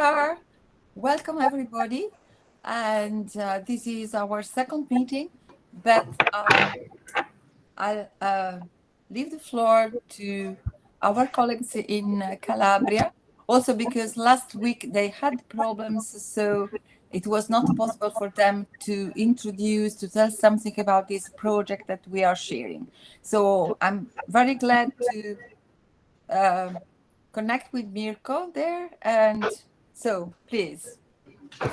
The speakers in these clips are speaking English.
are. Welcome, everybody. And this is our second meeting, but I'll leave the floor to our colleagues in Calabria, also because last week they had problems, so it was not possible for them to tell something about this project that we are sharing. So I'm very glad to connect with Mirko there, and so please.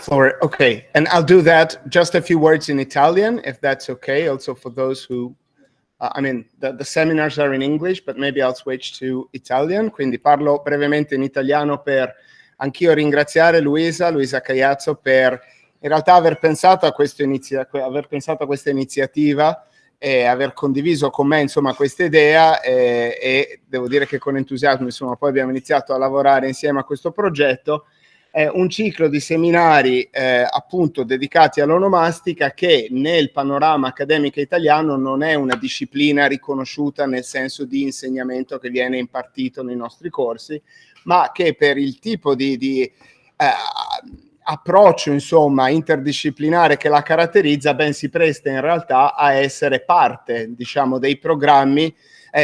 Okay, and I'll do that, just a few words in Italian, if that's okay, also for those who, the seminars are in English, but maybe I'll switch to Italian, quindi parlo brevemente in italiano per anch'io ringraziare Luisa Caiazzo per in realtà aver pensato a questa iniziativa e aver condiviso con me, insomma, questa idea e devo dire che con entusiasmo, insomma, poi abbiamo iniziato a lavorare insieme a questo progetto. Un ciclo di seminari appunto dedicati all'onomastica che nel panorama accademico italiano non è una disciplina riconosciuta nel senso di insegnamento che viene impartito nei nostri corsi, ma che per il tipo di approccio, insomma, interdisciplinare che la caratterizza, ben si presta in realtà a essere parte, diciamo, dei programmi,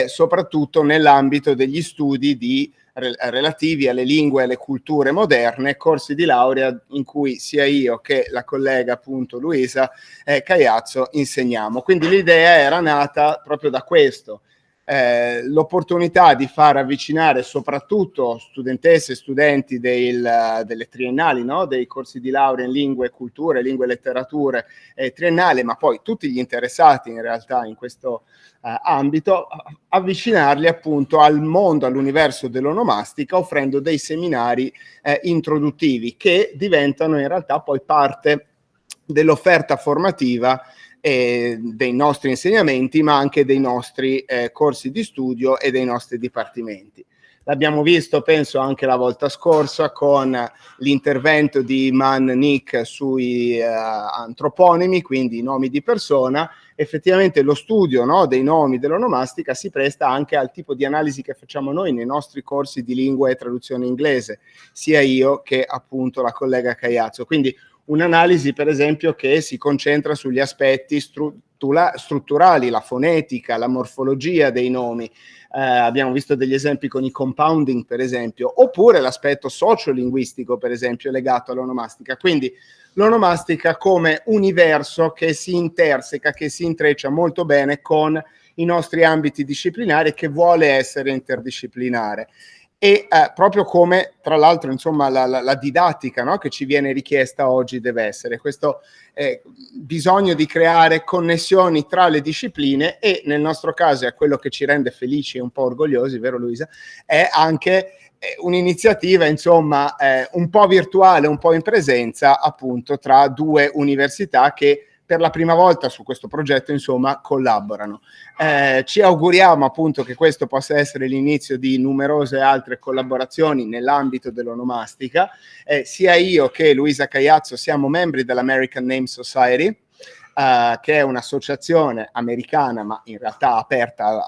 soprattutto nell'ambito degli studi relativi alle lingue e alle culture moderne, corsi di laurea in cui sia io che la collega appunto Luisa Caiazzo insegniamo. Quindi l'idea era nata proprio da questo, l'opportunità di far avvicinare soprattutto studentesse e studenti delle triennali, no? Dei corsi di laurea in lingue e culture, lingue e letterature triennale, ma poi tutti gli interessati in realtà in questo ambito, avvicinarli appunto al mondo, all'universo dell'onomastica, offrendo dei seminari introduttivi che diventano in realtà poi parte dell'offerta formativa dei nostri insegnamenti, ma anche dei nostri corsi di studio e dei nostri dipartimenti. L'abbiamo visto, penso, anche la volta scorsa con l'intervento di Man Nick sui antroponimi, quindi i nomi di persona. Effettivamente lo studio, no, dei nomi dell'onomastica si presta anche al tipo di analisi che facciamo noi nei nostri corsi di lingua e traduzione inglese, sia io che appunto la collega Caiazzo. Quindi un'analisi, per esempio, che si concentra sugli aspetti strutturali, la fonetica, la morfologia dei nomi. Abbiamo visto degli esempi con i compounding, per esempio, oppure l'aspetto sociolinguistico, per esempio, legato all'onomastica. Quindi l'onomastica come universo che si interseca, che si intreccia molto bene con i nostri ambiti disciplinari, che vuole essere interdisciplinare. E proprio come, tra l'altro, insomma, la didattica, no, che ci viene richiesta oggi deve essere. Questo bisogno di creare connessioni tra le discipline e, nel nostro caso, è quello che ci rende felici e un po' orgogliosi, vero Luisa? È anche un'iniziativa, insomma, un po' virtuale, un po' in presenza, appunto, tra due università che per la prima volta su questo progetto, insomma, collaborano. Ci auguriamo appunto che questo possa essere l'inizio di numerose altre collaborazioni nell'ambito dell'onomastica. Sia io che Luisa Caiazzo siamo membri dell'American Name Society, che è un'associazione americana, ma in realtà aperta al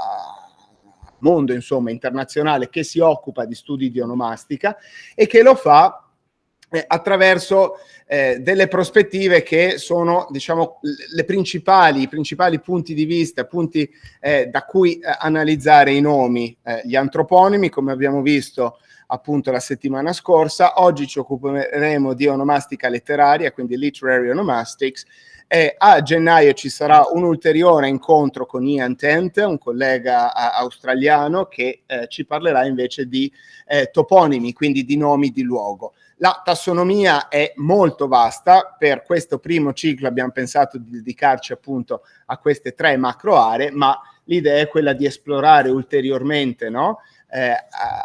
mondo, insomma, internazionale, che si occupa di studi di onomastica e che lo fa attraverso delle prospettive che sono, diciamo, i principali punti di vista, punti da cui analizzare i nomi, gli antroponimi, come abbiamo visto appunto la settimana scorsa. Oggi ci occuperemo di onomastica letteraria, quindi literary onomastics. A gennaio ci sarà un ulteriore incontro con Ian Tent, un collega australiano, che ci parlerà invece di toponimi, quindi di nomi di luogo. La tassonomia è molto vasta. Per questo primo ciclo abbiamo pensato di dedicarci appunto a queste 3 macro aree, ma l'idea è quella di esplorare ulteriormente, no?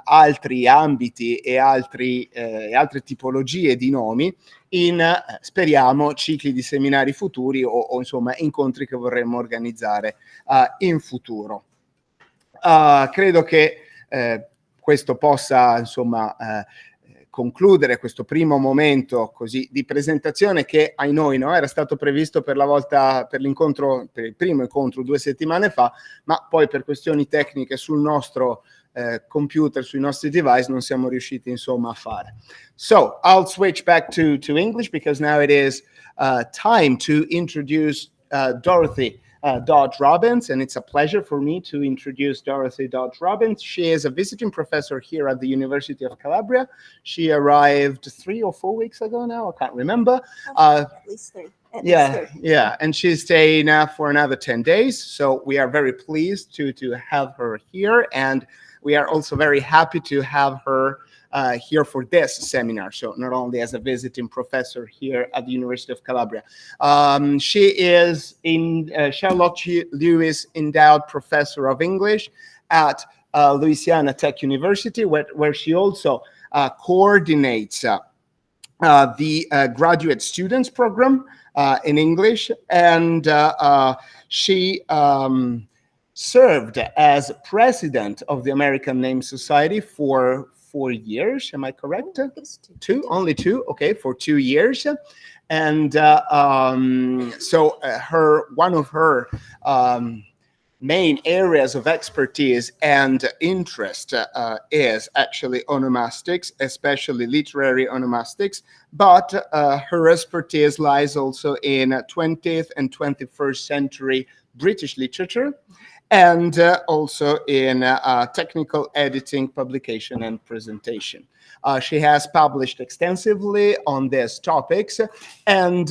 Altri ambiti e altre tipologie di nomi in, speriamo, cicli di seminari futuri o insomma incontri che vorremmo organizzare in futuro. Credo che questo possa, insomma, concludere questo primo momento così di presentazione che ai noi, no, era stato previsto per il primo incontro 2 settimane fa, ma poi per questioni tecniche sul nostro computer, sui nostri device, non siamo riusciti insomma a fare. So I'll switch back to English because now it is time to introduce Dorothy Dodge Robbins, and it's a pleasure for me to introduce Dorothy Dodge Robbins. She is a visiting professor here at the University of Calabria. She arrived 3 or 4 weeks ago now, I can't remember. At least 3. Yeah, and she's staying for another 10 days. So we are very pleased to have her here, and we are also very happy to have her here for this seminar. So not only as a visiting professor here at the University of Calabria. She is in Charlotte Lewis Endowed Professor of English at Louisiana Tech University, where she also coordinates the graduate students program in English, and she served as president of the American Name Society for 4 years. Am I correct? Only two. Okay, for 2 years, and so one of her main areas of expertise and interest is actually onomastics, especially literary onomastics, but her expertise lies also in 20th and 21st century British literature, and also in technical editing, publication, and presentation. She has published extensively on these topics, and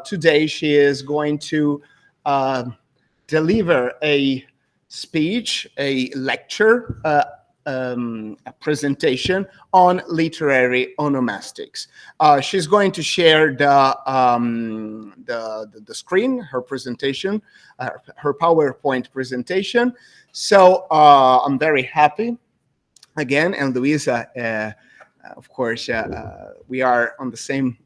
today she is going to deliver a speech, a lecture, a presentation on literary onomastics. She's going to share the screen, her presentation, her PowerPoint presentation. So I'm very happy again, and Luisa, of course, we are on the same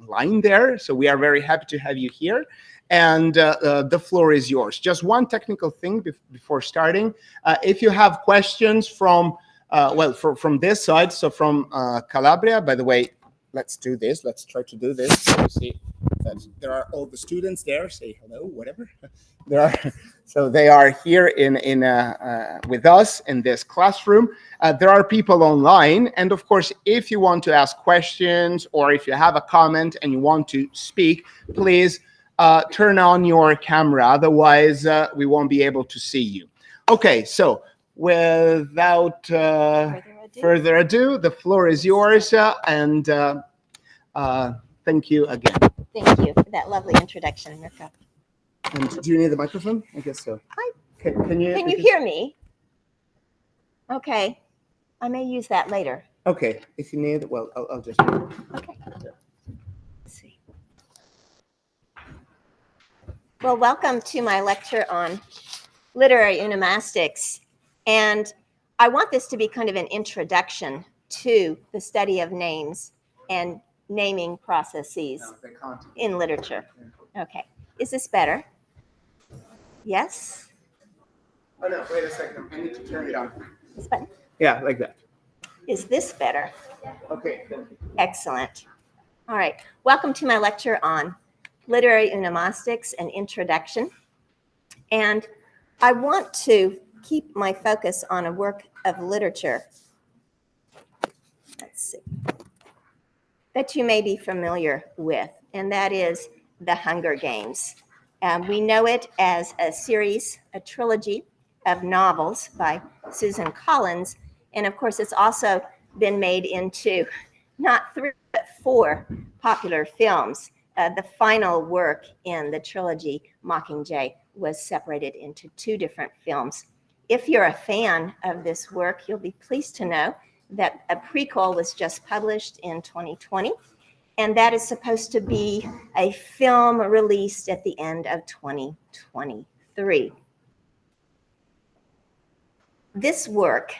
line there. So we are very happy to have you here. And the floor is yours. Just one technical thing before starting. If you have questions from, from this side, so from Calabria, by the way, let's do this. Let's try to do this. So you see that there are all the students there. Say hello, whatever. So they are here with us in this classroom. There are people online. And of course, if you want to ask questions or if you have a comment and you want to speak, please turn on your camera, otherwise we won't be able to see you. Okay, so without further ado, the floor is yours, and thank you again. Thank you for that lovely introduction, Mirko. And do you need the microphone? I guess so. Can you hear me? Okay, I may use that later. Okay, if you need, well, I'll just. Okay. Let's see. Well, welcome to my lecture on literary onomastics. And I want this to be kind of an introduction to the study of names and naming processes in literature. Okay. Is this better? Yes? Oh, no, wait a second. I need to turn it on. This button? Yeah, like that. Is this better? Okay. Thank you. Excellent. All right. Welcome to my lecture on literary onomastics and introduction. And I want to keep my focus on a work of literature, let's see, that you may be familiar with, and that is The Hunger Games. We know it as a series, a trilogy of novels by Susan Collins. And of course, it's also been made into not 3, but 4 popular films. The final work in the trilogy, Mockingjay, was separated into 2 different films. If you're a fan of this work, you'll be pleased to know that a prequel was just published in 2020, and that is supposed to be a film released at the end of 2023. This work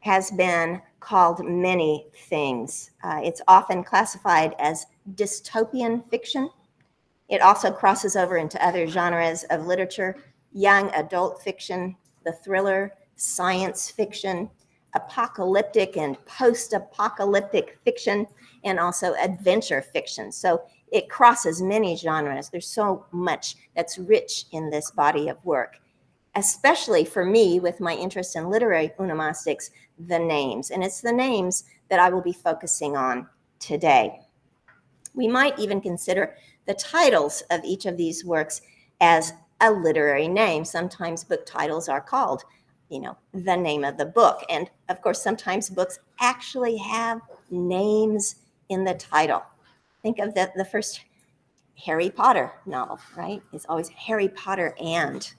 has been called many things. It's often classified as dystopian fiction. It also crosses over into other genres of literature: young adult fiction, the thriller, science fiction, apocalyptic and post-apocalyptic fiction, and also adventure fiction. So it crosses many genres. There's so much that's rich in this body of work. especially for me with my interest in literary onomastics, the names. And it's the names that I will be focusing on today. We might even consider the titles of each of these works as a literary name. Sometimes book titles are called, the name of the book. And of course, sometimes books actually have names in the title. Think of the first Harry Potter novel, right? It's always Harry Potter and.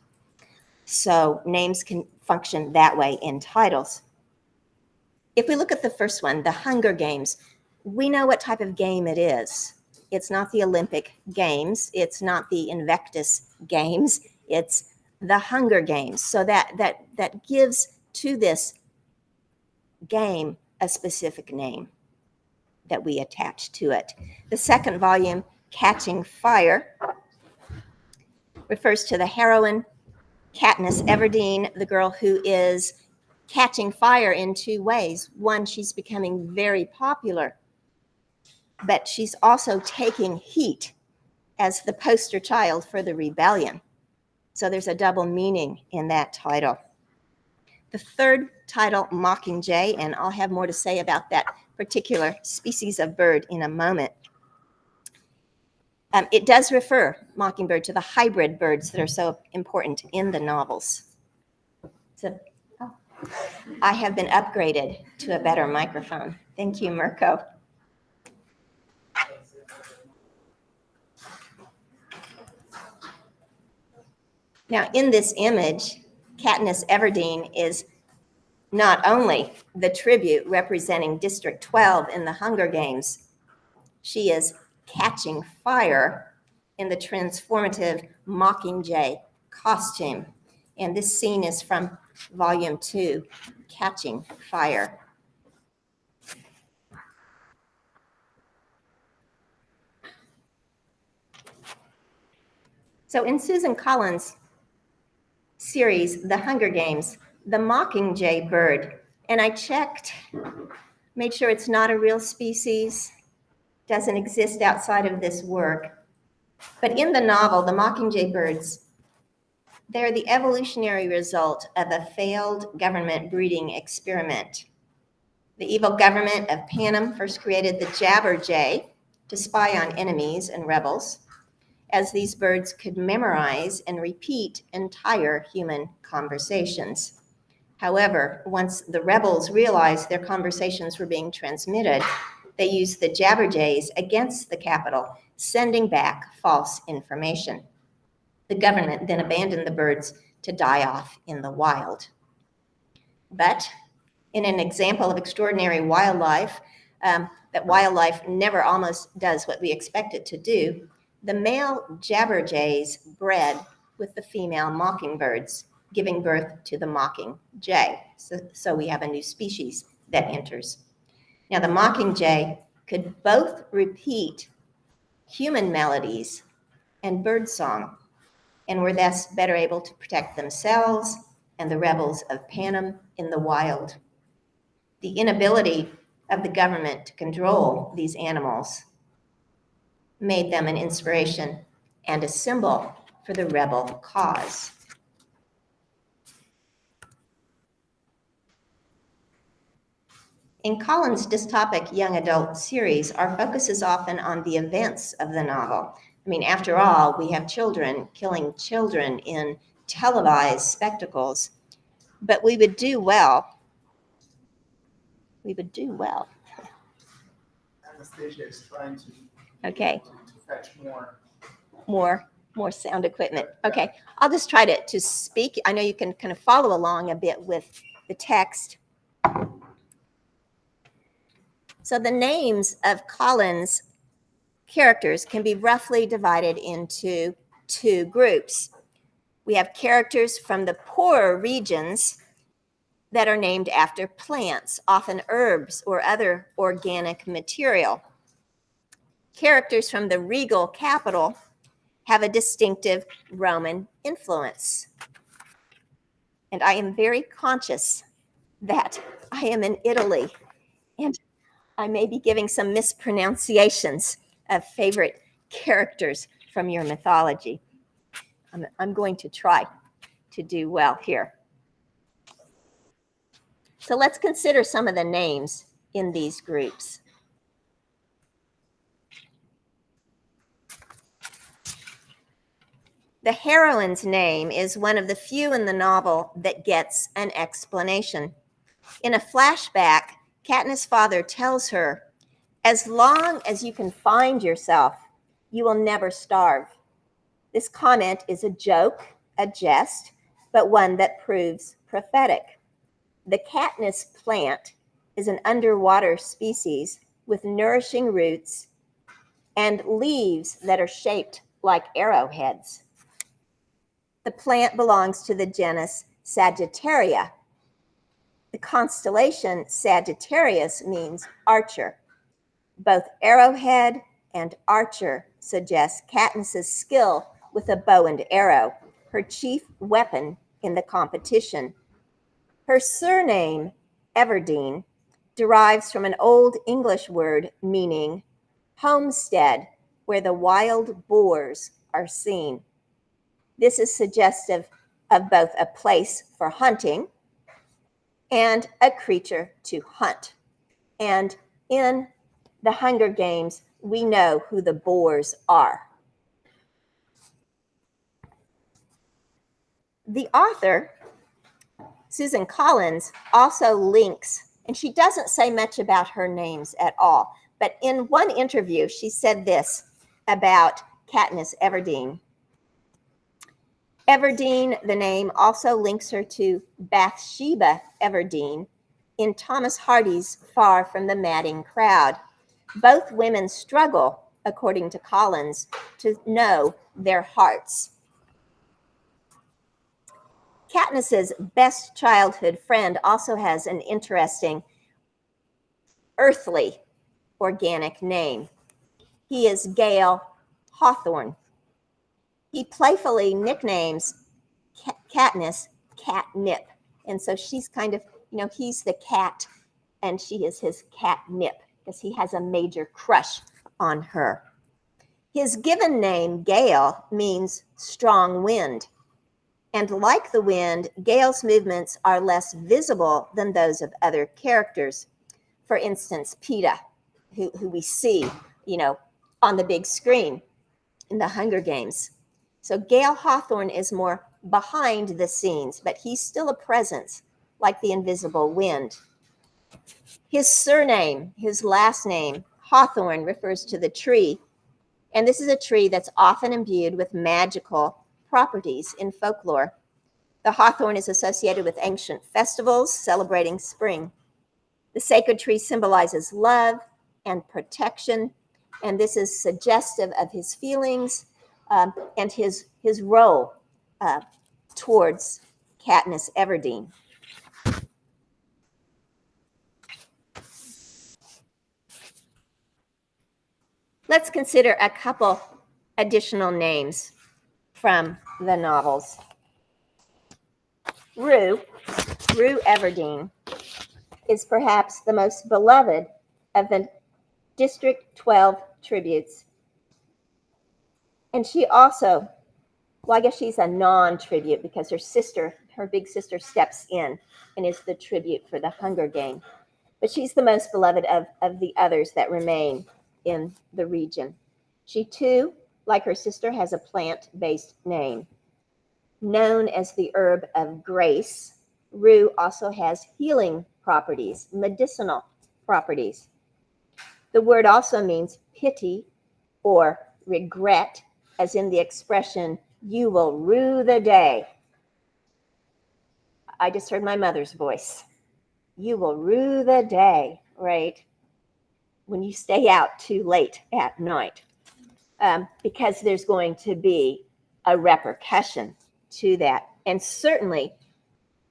So names can function that way in titles. If we look at the first one, the Hunger Games, we know what type of game it is. It's not the Olympic Games. It's not the Invictus Games. It's the Hunger Games. So that gives to this game a specific name that we attach to it. The second volume, Catching Fire, refers to the heroine, Katniss Everdeen, the girl who is catching fire in two ways. One, she's becoming very popular, but she's also taking heat as the poster child for the rebellion. So there's a double meaning in that title. The third title, Mockingjay, and I'll have more to say about that particular species of bird in a moment. It does refer, Mockingbird, to the hybrid birds that are so important in the novels. So, I have been upgraded to a better microphone. Thank you, Mirko. Now, in this image, Katniss Everdeen is not only the tribute representing District 12 in the Hunger Games, she is catching fire in the transformative Mockingjay costume. And this scene is from Volume 2, Catching Fire. So in Susan Collins' series, The Hunger Games, the Mockingjay bird, and I checked, made sure it's not a real species, doesn't exist outside of this work. But in the novel, the Mockingjay birds, they're the evolutionary result of a failed government breeding experiment. The evil government of Panem first created the jabberjay to spy on enemies and rebels, as these birds could memorize and repeat entire human conversations. However, once the rebels realized their conversations were being transmitted, they used the jabberjays against the capital, sending back false information. The government then abandoned the birds to die off in the wild. But in an example of extraordinary wildlife, that wildlife never almost does what we expect it to do, the male jabberjays bred with the female mockingbirds, giving birth to the mockingjay. So we have a new species that enters. Now, the mockingjay could both repeat human melodies and birdsong, and were thus better able to protect themselves and the rebels of Panem in the wild. The inability of the government to control these animals made them an inspiration and a symbol for the rebel cause. In Collins' dystopic young adult series, our focus is often on the events of the novel. I mean, after all, we have children killing children in televised spectacles, but we would do well. Anastasia is trying to fetch more sound equipment. Okay, I'll just try to speak. I know you can kind of follow along a bit with the text. So the names of Collins' characters can be roughly divided into two groups. We have characters from the poorer regions that are named after plants, often herbs or other organic material. Characters from the regal capital have a distinctive Roman influence. And I am very conscious that I am in Italy, and I may be giving some mispronunciations of favorite characters from your mythology. I'm going to try to do well here. So let's consider some of the names in these groups. The heroine's name is one of the few in the novel that gets an explanation. In a flashback, Katniss' father tells her, "As long as you can find yourself, you will never starve." This comment is a joke, a jest, but one that proves prophetic. The Katniss plant is an underwater species with nourishing roots and leaves that are shaped like arrowheads. The plant belongs to the genus Sagittaria. The constellation Sagittarius means archer. Both arrowhead and archer suggest Katniss's skill with a bow and arrow, her chief weapon in the competition. Her surname, Everdeen, derives from an Old English word meaning homestead, where the wild boars are seen. This is suggestive of both a place for hunting and a creature to hunt. And in the Hunger Games, we know who the boars are. The author, Susan Collins, also links, and she doesn't say much about her names at all, but in one interview, she said this about Katniss Everdeen. Everdeen, the name, also links her to Bathsheba Everdeen in Thomas Hardy's Far from the Madding Crowd. Both women struggle, according to Collins, to know their hearts. Katniss's best childhood friend also has an interesting earthly organic name. He is Gale Hawthorne. He playfully nicknames Katniss Catnip. And so she's kind of, he's the cat and she is his catnip because he has a major crush on her. His given name, Gale, means strong wind. And like the wind, Gale's movements are less visible than those of other characters. For instance, Peeta, who we see, on the big screen in the Hunger Games. So Gale Hawthorne is more behind the scenes, but he's still a presence, like the invisible wind. His surname, his last name, Hawthorne, refers to the tree. And this is a tree that's often imbued with magical properties in folklore. The hawthorn is associated with ancient festivals celebrating spring. The sacred tree symbolizes love and protection, and this is suggestive of his feelings and his role towards Katniss Everdeen. Let's consider a couple additional names from the novels. Rue Everdeen, is perhaps the most beloved of the District 12 tributes. And she also, well, I guess she's a non-tribute because her big sister steps in and is the tribute for the Hunger Game. But she's the most beloved of the others that remain in the region. She too, like her sister, has a plant-based name. Known as the herb of grace, rue also has healing properties, medicinal properties. The word also means pity or regret, as in the expression, "you will rue the day." I just heard my mother's voice. You will rue the day, right? When you stay out too late at night, because there's going to be a repercussion to that. And certainly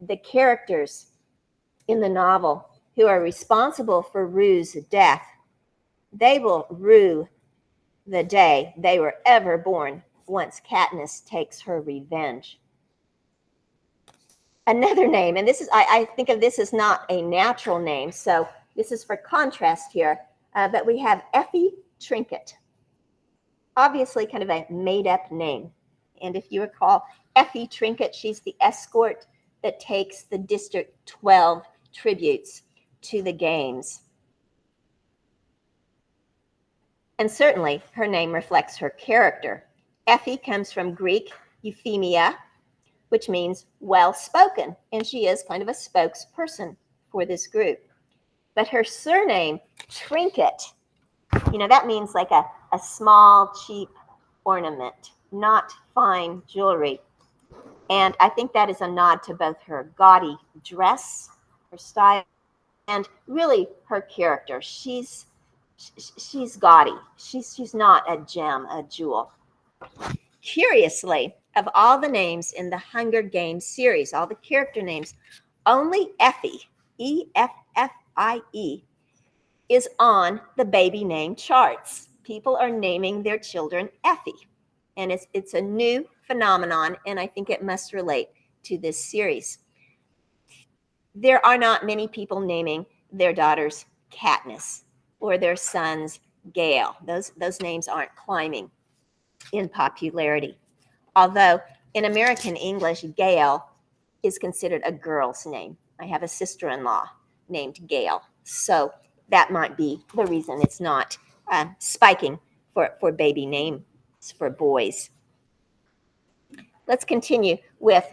the characters in the novel who are responsible for Rue's death, they will rue the day they were ever born once Katniss takes her revenge. Another name, and this is, I think of this as not a natural name, so this is for contrast here, but we have Effie Trinket. Obviously kind of a made-up name. And if you recall, Effie Trinket, she's the escort that takes the District 12 tributes to the games. And certainly her name reflects her character. Effie comes from Greek euphemia, which means well-spoken, and she is kind of a spokesperson for this group. But her surname, Trinket, that means like a small, cheap ornament, not fine jewelry. And I think that is a nod to both her gaudy dress, her style, and really her character. She's gaudy. She's not a gem, a jewel. Curiously, of all the names in the Hunger Games series, all the character names, only Effie, E-F-F-I-E, is on the baby name charts. People are naming their children Effie. And it's a new phenomenon, and I think it must relate to this series. There are not many people naming their daughters Katniss or their sons Gale. Those names aren't climbing in popularity. Although in American English, Gale is considered a girl's name. I have a sister-in-law named Gale. So that might be the reason it's not spiking for baby names for boys. Let's continue with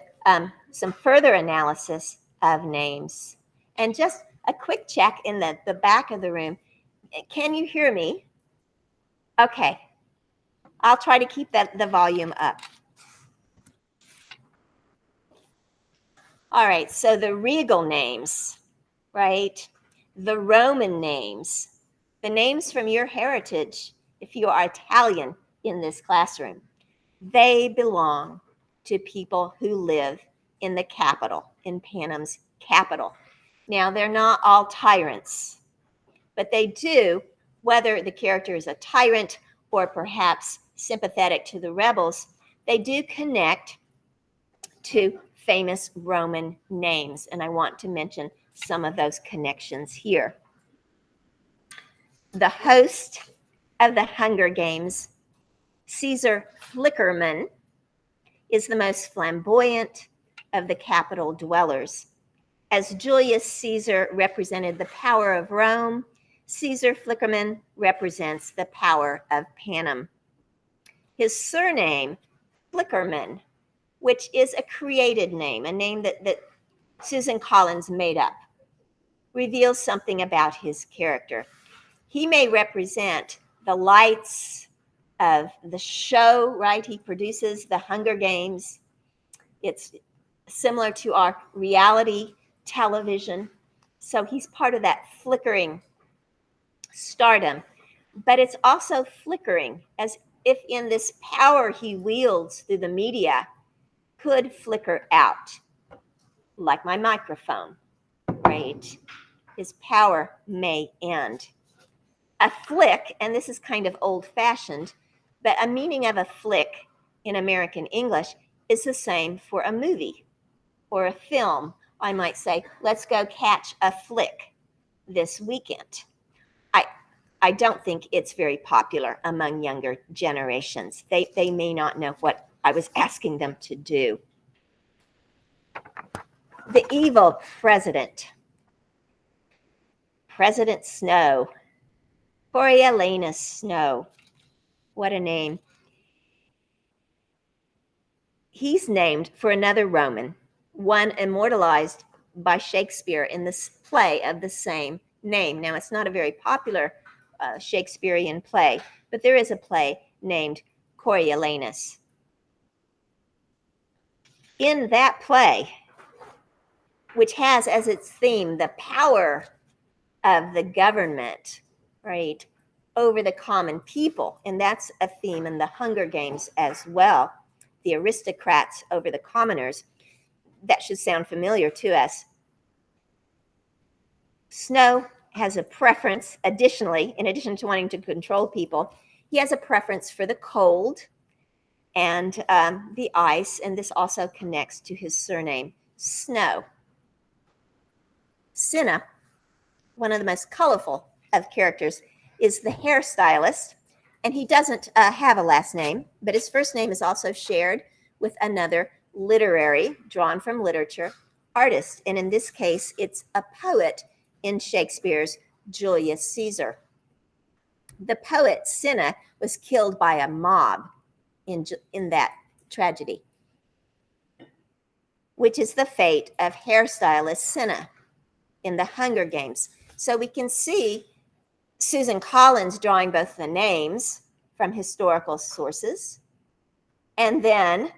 some further analysis of names. And just a quick check in the back of the room. Can you hear me? Okay. I'll try to keep the volume up. All right, so the regal names, right? The Roman names, the names from your heritage, if you are Italian in this classroom, they belong to people who live in the capital, in Panem's capital. Now, they're not all tyrants, but they do, whether the character is a tyrant or perhaps sympathetic to the rebels, they do connect to famous Roman names. And I want to mention some of those connections here. The host of the Hunger Games, Caesar Flickerman, is the most flamboyant of the capital dwellers. As Julius Caesar represented the power of Rome, Caesar Flickerman represents the power of Panem. His surname, Flickerman, which is a created name, a name that Susan Collins made up, reveals something about his character. He may represent the lights of the show, right? He produces the Hunger Games. It's similar to our reality television. So he's part of that flickering stardom. But it's also flickering, as if in this power he wields through the media could flicker out, like my microphone, right? His power may end. A flick, and this is kind of old-fashioned, but a meaning of a flick in American English is the same for a movie or a film. I might say, let's go catch a flick this weekend. I don't think it's very popular among younger generations. They may not know what I was asking them to do. The evil president, President Snow, Coriolanus Snow. What a name. He's named for another Roman, one immortalized by Shakespeare in this play of the same name. Now, it's not a very popular Shakespearean play, but there is a play named Coriolanus. In that play, which has as its theme the power of the government, right, over the common people, and that's a theme in the Hunger Games as well, the aristocrats over the commoners. That should sound familiar to us. Snow has a preference, additionally, in addition to wanting to control people, he has a preference for the cold and the ice, and this also connects to his surname, Snow. Cinna, one of the most colorful of characters, is the hairstylist, and he doesn't have a last name, but his first name is also shared with another literary, drawn from literature, artist. And in this case, it's a poet in Shakespeare's Julius Caesar. The poet Cinna was killed by a mob in that tragedy, which is the fate of hairstylist Cinna in the Hunger Games. So we can see Susan Collins drawing both the names from historical sources and then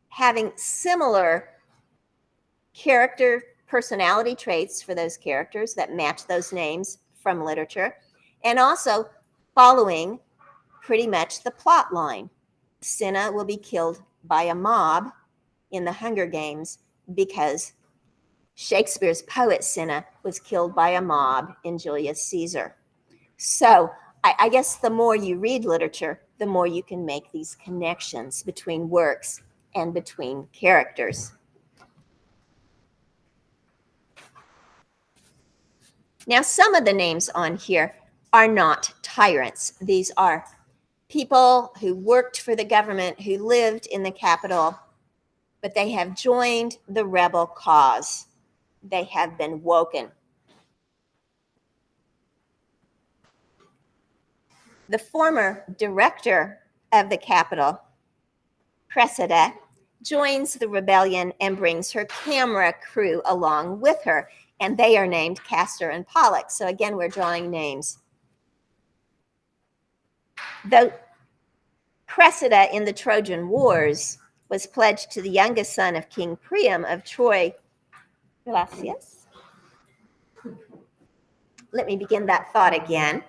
having similar character personality traits for those characters that match those names from literature, and also following pretty much the plot line. Cinna will be killed by a mob in the Hunger Games because Shakespeare's poet Cinna was killed by a mob in Julius Caesar. So I guess the more you read literature, the more you can make these connections between works and between characters. Now, some of the names on here are not tyrants. These are people who worked for the government, who lived in the capital, but they have joined the rebel cause. They have been woken. The former director of the capital, Cressida, joins the rebellion and brings her camera crew along with her, and they are named Castor and Pollux. So again, we're drawing names. Though Cressida in the Trojan Wars was pledged to the youngest son of King Priam of Troy. Gracias. Let me begin that thought again.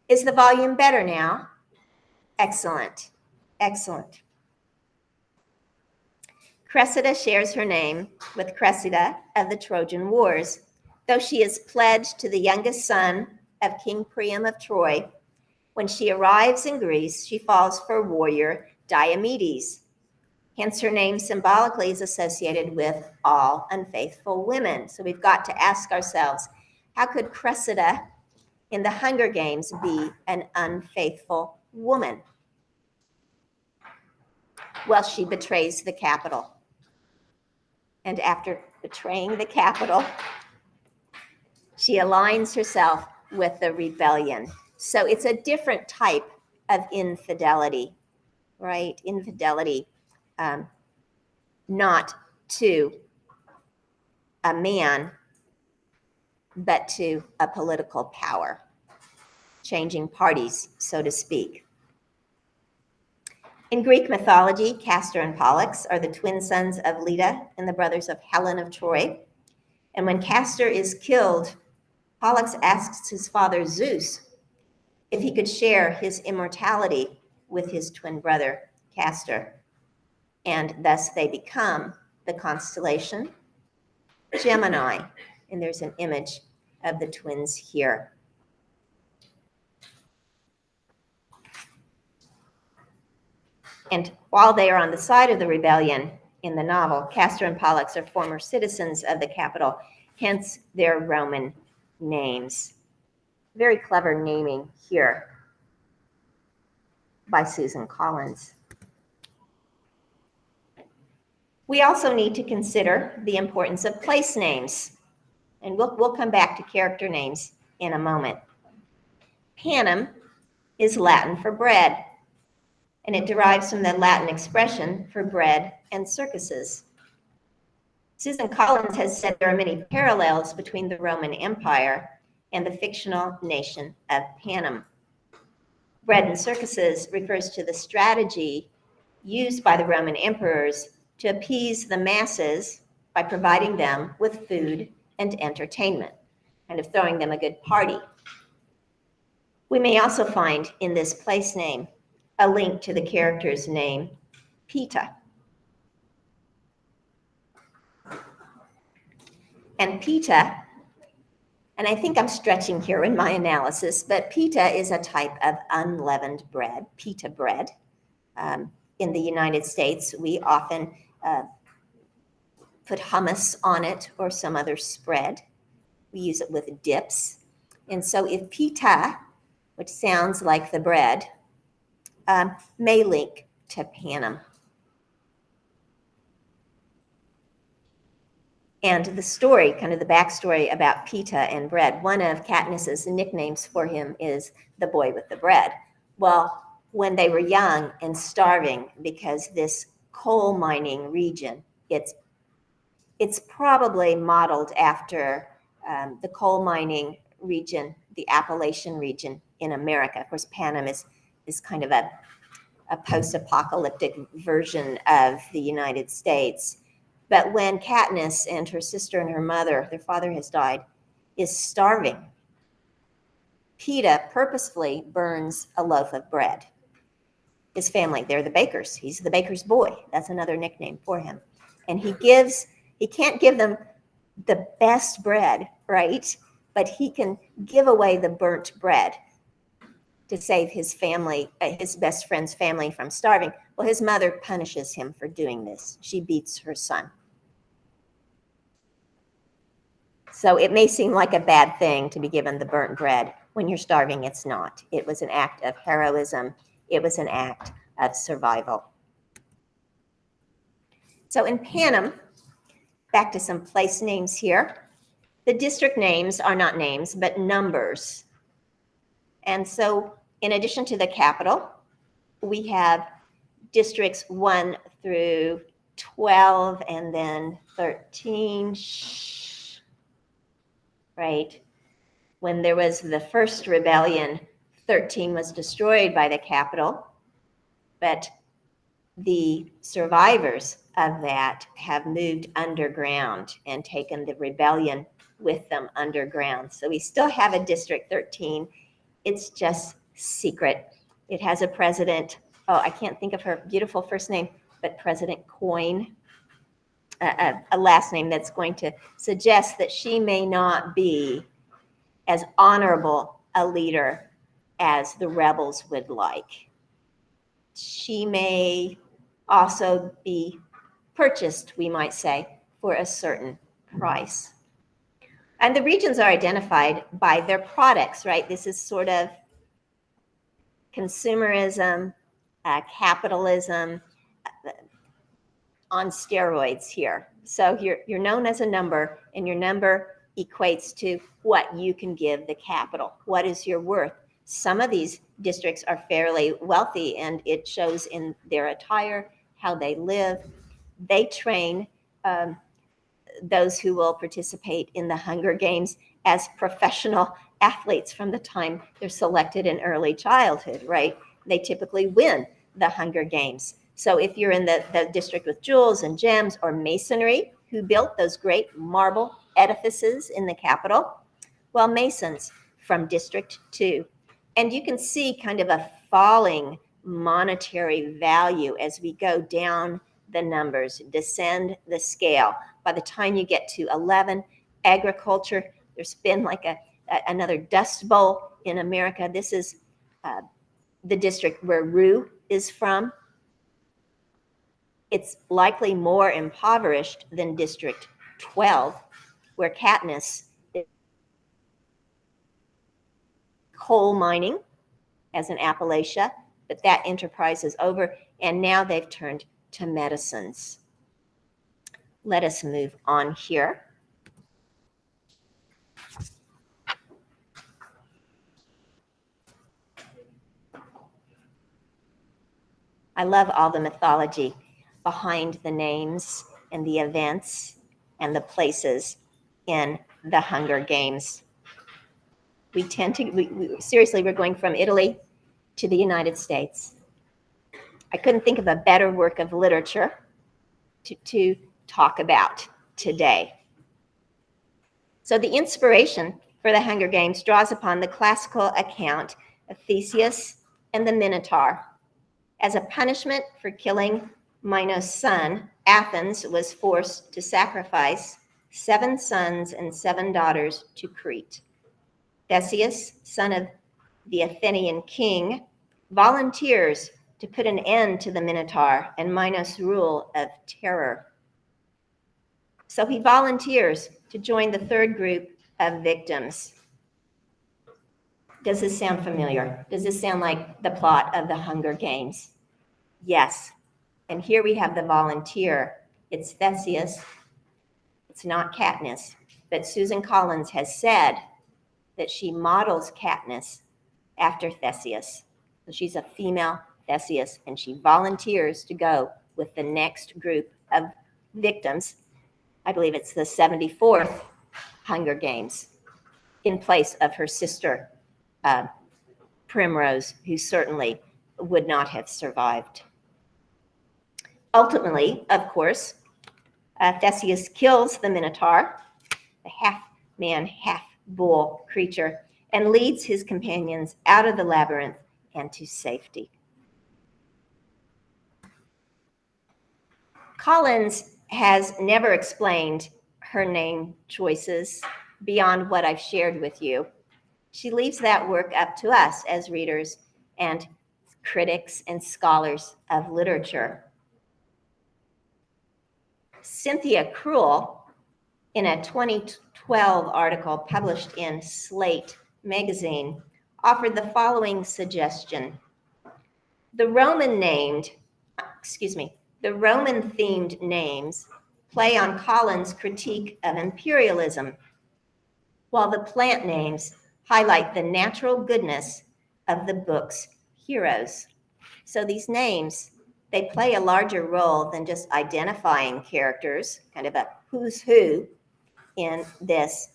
Is the volume better now? Excellent. Excellent. Cressida shares her name with Cressida of the Trojan Wars. Though she is pledged to the youngest son of King Priam of Troy, when she arrives in Greece, she falls for warrior Diomedes. Hence, her name symbolically is associated with all unfaithful women. So we've got to ask ourselves, how could Cressida in the Hunger Games be an unfaithful woman? Well, she betrays the capital. And after betraying the capital, she aligns herself with the rebellion. So it's a different type of infidelity, right? Infidelity, not to a man, but to a political power, changing parties, so to speak. In Greek mythology, Castor and Pollux are the twin sons of Leda and the brothers of Helen of Troy. And when Castor is killed, Pollux asks his father Zeus if he could share his immortality with his twin brother Castor. And thus they become the constellation Gemini. And there's an image of the twins here. And while they are on the side of the rebellion in the novel, Castor and Pollux are former citizens of the capital, hence their Roman names. Very clever naming here by Susan Collins. We also need to consider the importance of place names, and we'll come back to character names in a moment. Panem is Latin for bread, and it derives from the Latin expression for bread and circuses. Susan Collins has said there are many parallels between the Roman Empire and the fictional nation of Panem. Bread and circuses refers to the strategy used by the Roman emperors to appease the masses by providing them with food and entertainment, kind of throwing them a good party. We may also find in this place name a link to the character's name, Pita. And Pita, and I think I'm stretching here in my analysis, but pita is a type of unleavened bread, pita bread. In the United States, we often put hummus on it or some other spread. We use it with dips. And so if pita, which sounds like the bread, may link to Panem. And the story, kind of the backstory about pita and bread, one of Katniss's nicknames for him is the boy with the bread. Well, when they were young and starving, because this coal mining region, it's probably modeled after the coal mining region, the Appalachian region in America. Of course, Panem is kind of a post-apocalyptic version of the United States. But when Katniss and her sister and her mother, their father has died, is starving, Pita purposefully burns a loaf of bread. His family, they're the bakers. He's the baker's boy. That's another nickname for him. And he can't give them the best bread, right? But he can give away the burnt bread to save his family, his best friend's family from starving. Well, his mother punishes him for doing this. She beats her son. So it may seem like a bad thing to be given the burnt bread. When you're starving, it's not. It was an act of heroism. It was an act of survival. So in Panem, back to some place names here. The district names are not names, but numbers. And so in addition to the capital, we have districts 1 through 12 and then 13, right? When there was the first rebellion, 13 was destroyed by the capital, but the survivors of that have moved underground and taken the rebellion with them underground. So we still have a District 13. It's just secret. It has a president. Oh, I can't think of her beautiful first name, but President Coyne, a last name that's going to suggest that she may not be as honorable a leader as the rebels would like. She may also be purchased, we might say, for a certain price. And the regions are identified by their products, right? This is sort of consumerism, capitalism on steroids here. So you're known as a number, and your number equates to what you can give the capital. What is your worth? Some of these districts are fairly wealthy, and it shows in their attire, how they live. They train those who will participate in the Hunger Games as professional athletes from the time they're selected in early childhood, right? They typically win the Hunger Games. So if you're in the district with jewels and gems or masonry, who built those great marble edifices in the capital? Well, masons from District 2. And you can see kind of a falling monetary value as we go down the numbers, descend the scale. By the time you get to 11, agriculture, there's been like another dust bowl in America. This is the district where Rue is from. It's likely more impoverished than District 12, where Katniss is coal mining as in Appalachia, but that enterprise is over, and now they've turned to medicines. Let us move on here. I love all the mythology behind the names and the events and the places in the Hunger Games. We tend to, seriously, we're going from Italy to the United States. I couldn't think of a better work of literature to talk about today. So the inspiration for the Hunger Games draws upon the classical account of Theseus and the Minotaur. As a punishment for killing Minos' son, Athens was forced to sacrifice 7 sons and 7 daughters to Crete. Theseus, son of the Athenian king, volunteers to put an end to the Minotaur and Minos' rule of terror. So he volunteers to join the third group of victims. Does this sound familiar? Does this sound like the plot of the Hunger Games? Yes. And here we have the volunteer. It's Theseus. It's not Katniss, but Susan Collins has said that she models Katniss after Theseus. So she's a female Theseus, and she volunteers to go with the next group of victims. I believe it's the 74th Hunger Games, in place of her sister, Primrose, who certainly would not have survived. Ultimately, of course, Theseus kills the Minotaur, the half-man, half-bull creature, and leads his companions out of the labyrinth and to safety. Collins has never explained her name choices beyond what I've shared with you. She leaves that work up to us as readers and critics and scholars of literature. Cynthia Cruel, in a 2012 article published in Slate magazine, offered the following suggestion. The Roman-themed names play on Collins' critique of imperialism, while the plant names highlight the natural goodness of the book's heroes. So these names, they play a larger role than just identifying characters, kind of a who's who in this,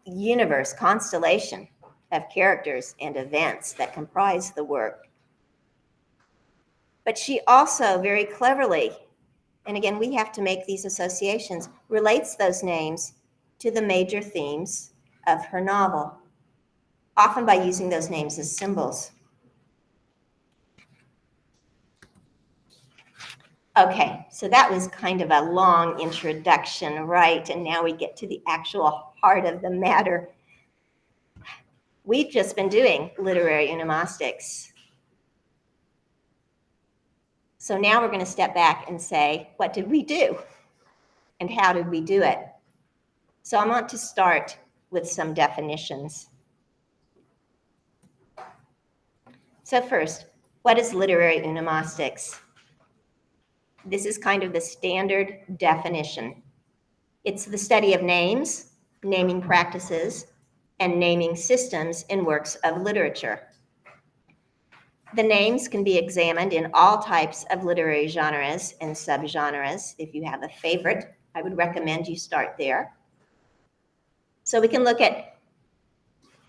universe, constellation of characters and events that comprise the work. But she also very cleverly, and again, we have to make these associations, relates those names to the major themes of her novel, often by using those names as symbols. Okay, so that was kind of a long introduction, right? And now we get to the actual heart of the matter. We've just been doing literary onomastics. So now we're going to step back and say, what did we do? And how did we do it? So I want to start with some definitions. So first, what is literary onomastics? This is kind of the standard definition. It's the study of names, naming practices, and naming systems in works of literature. The names can be examined in all types of literary genres and subgenres. If you have a favorite, I would recommend you start there. So we can look at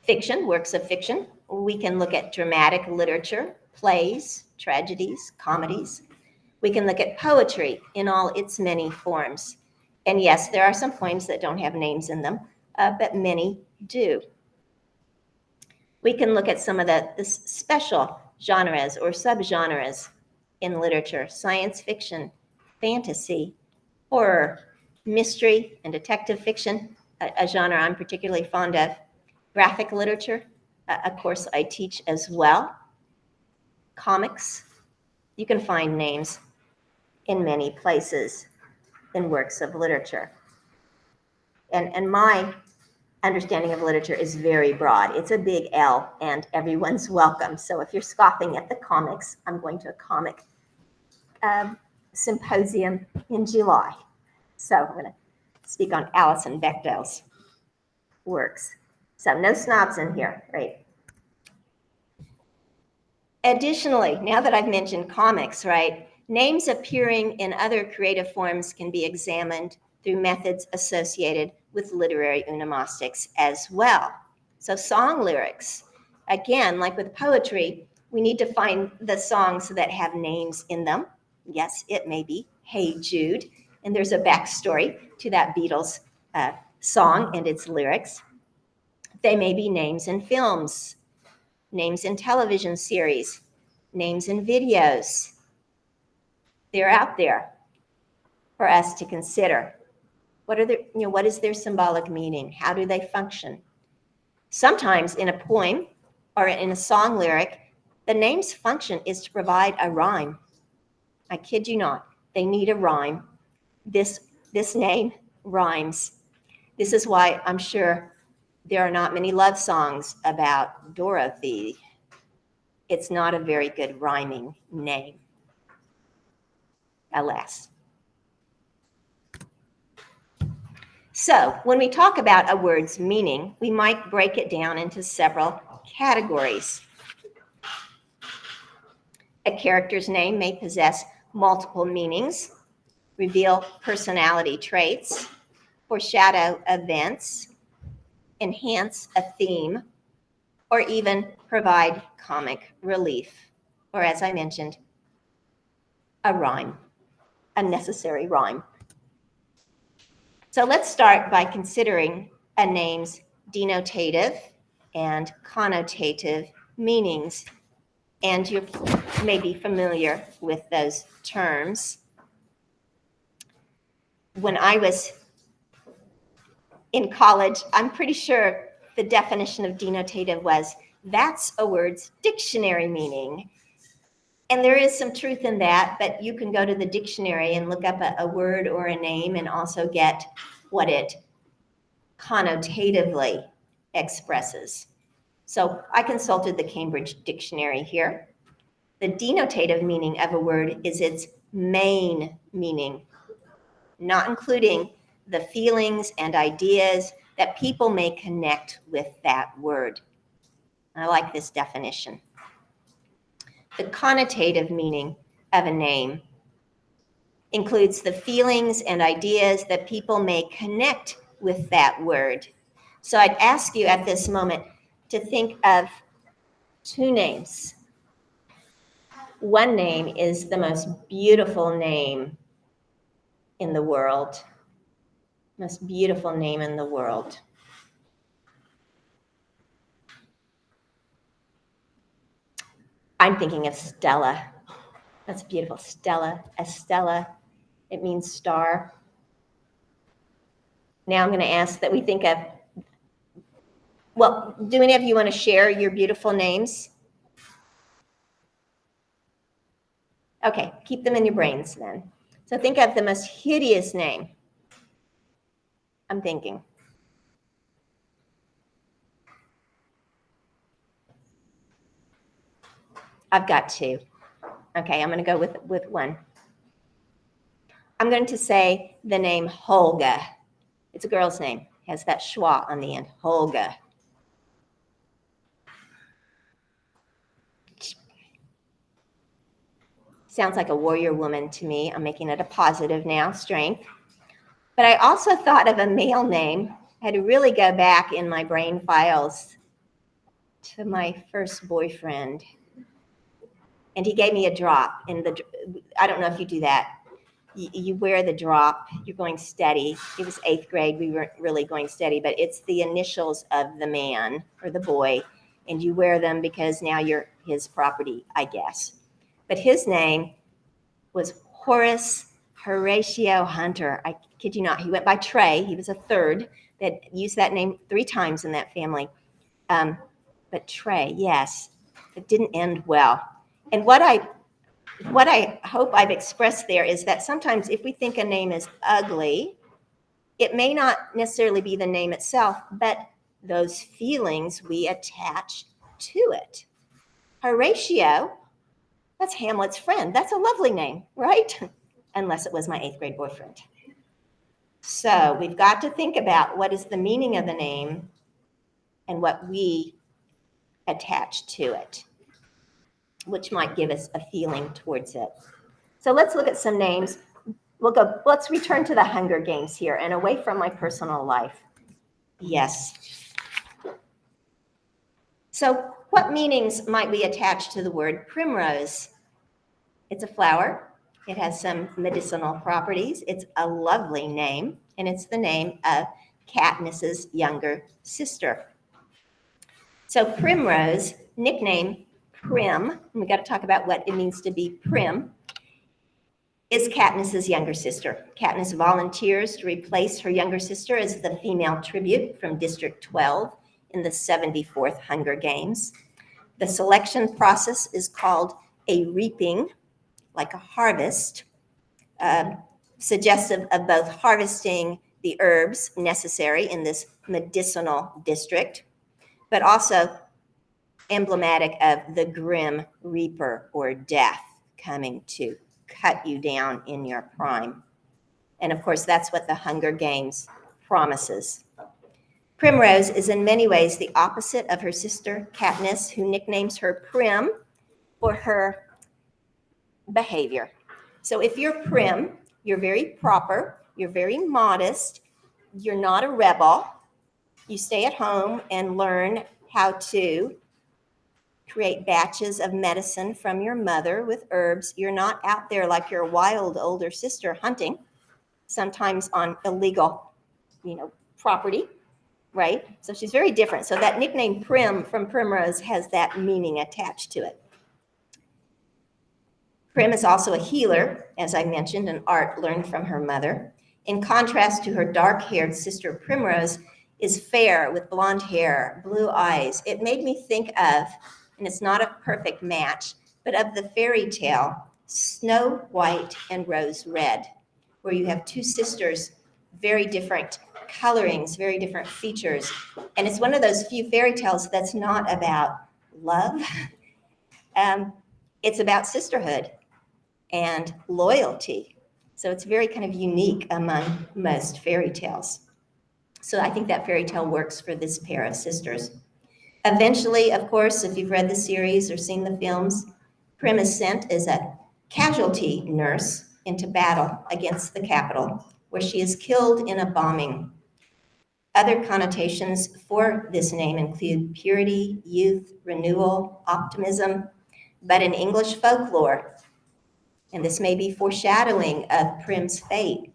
fiction, works of fiction. We can look at dramatic literature, plays, tragedies, comedies. We can look at poetry in all its many forms. And yes, there are some poems that don't have names in them, but many do. We can look at some of the special genres or subgenres in literature: science fiction, fantasy, horror, mystery, and detective fiction, a genre I'm particularly fond of. Graphic literature, a course I teach as well. Comics, you can find names in many places in works of literature. And my understanding of literature is very broad. It's a big L, and everyone's welcome. So if you're scoffing at the comics, I'm going to a comic symposium in July. So I'm going to speak on Alison Bechdel's works. So no snobs in here, right? Additionally, now that I've mentioned comics, right, names appearing in other creative forms can be examined through methods associated with literary onomastics as well. So song lyrics, again, like with poetry, we need to find the songs that have names in them. Yes, it may be Hey Jude, and there's a backstory to that Beatles song and its lyrics. They may be names in films, names in television series, names in videos. They're out there for us to consider. What is their symbolic meaning? How do they function? Sometimes in a poem or in a song lyric, the name's function is to provide a rhyme. I kid you not, they need a rhyme. This name rhymes. This is why I'm sure there are not many love songs about Dorothy. It's not a very good rhyming name, alas. So when we talk about a word's meaning, we might break it down into several categories. A character's name may possess multiple meanings, reveal personality traits, foreshadow events, enhance a theme, or even provide comic relief, or as I mentioned, a rhyme, a necessary rhyme. So let's start by considering a name's denotative and connotative meanings. And you may be familiar with those terms. When I was in college, I'm pretty sure the definition of denotative was, that's a word's dictionary meaning. And there is some truth in that, but you can go to the dictionary and look up a word or a name and also get what it connotatively expresses. So I consulted the Cambridge Dictionary here. The denotative meaning of a word is its main meaning, not including the feelings and ideas that people may connect with that word. I like this definition. The connotative meaning of a name includes the feelings and ideas that people may connect with that word. So I'd ask you at this moment to think of two names. One name is the most beautiful name in the world. Most beautiful name in the world. I'm thinking of Stella. That's beautiful. Stella, Estella. It means star. Now I'm going to ask that we think of, well, do any of you want to share your beautiful names? Okay, keep them in your brains then. So think of the most hideous name. I'm thinking. I've got two. Okay, I'm going to go with one. I'm going to say the name Holga. It's a girl's name. It has that schwa on the end. Holga. Sounds like a warrior woman to me. I'm making it a positive now, strength. But I also thought of a male name. I had to really go back in my brain files to my first boyfriend. And he gave me a drop. I don't know if you do that. You wear the drop, you're going steady. It was 8th grade, we weren't really going steady, but it's the initials of the man or the boy, and you wear them because now you're his property, I guess. But his name was Horace Horatio Hunter. I kid you not, he went by Trey. He was a third that used that name 3 times in that family. But Trey, yes, it didn't end well. And what I hope I've expressed there is that sometimes if we think a name is ugly, it may not necessarily be the name itself, but those feelings we attach to it. Horatio, that's Hamlet's friend. That's a lovely name, right? Unless it was my 8th grade boyfriend. So we've got to think about what is the meaning of the name and what we attach to it, which might give us a feeling towards it. So let's look at some names. Let's return to the Hunger Games here and away from my personal life. Yes. So what meanings might we attach to the word primrose? It's a flower. It has some medicinal properties. It's a lovely name, and it's the name of Katniss's younger sister. So primrose, nickname Prim, and we got to talk about what it means to be prim, is Katniss's younger sister. Katniss volunteers to replace her younger sister as the female tribute from District 12 in the 74th Hunger Games. The selection process is called a reaping, like a harvest, suggestive of both harvesting the herbs necessary in this medicinal district, but also emblematic of the grim reaper or death coming to cut you down in your prime. And of course, that's what the Hunger Games promises. Primrose is in many ways the opposite of her sister Katniss, who nicknames her Prim for her behavior. So if you're prim, you're very proper, you're very modest, you're not a rebel, you stay at home and learn how to create batches of medicine from your mother with herbs. You're not out there like your wild older sister hunting, sometimes on illegal, property, right? So she's very different. So that nickname Prim from Primrose has that meaning attached to it. Prim is also a healer, as I mentioned, an art learned from her mother. In contrast to her dark-haired sister Primrose is fair with blonde hair, blue eyes. It made me think of, and it's not a perfect match, but of the fairy tale Snow White and Rose Red, where you have two sisters, very different colorings, very different features. And it's one of those few fairy tales that's not about love. It's about sisterhood and loyalty. So it's very kind of unique among most fairy tales. So I think that fairy tale works for this pair of sisters. Eventually, of course, if you've read the series or seen the films, Prim is sent as a casualty nurse into battle against the capital, where she is killed in a bombing. Other connotations for this name include purity, youth, renewal, optimism, but in English folklore, and this may be foreshadowing of Prim's fate,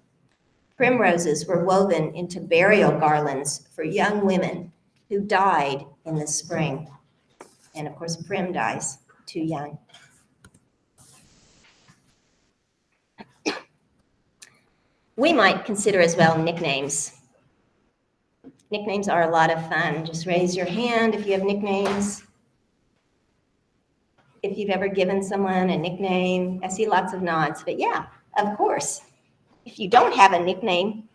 primroses were woven into burial garlands for young women who died in the spring. And of course, Prim dies too young. We might consider as well nicknames. Nicknames are a lot of fun. Just raise your hand if you have nicknames. If you've ever given someone a nickname. I see lots of nods, but yeah, of course. If you don't have a nickname,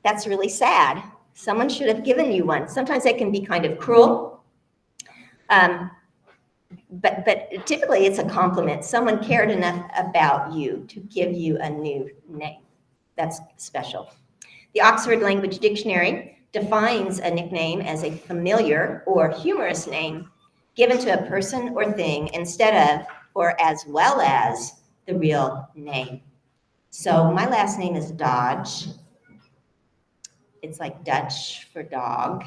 that's really sad. Someone should have given you one. Sometimes that can be kind of cruel, but typically it's a compliment. Someone cared enough about you to give you a new name. That's special. The Oxford Language Dictionary defines a nickname as a familiar or humorous name given to a person or thing instead of or as well as the real name. So my last name is Dodge. It's like Dutch for dog.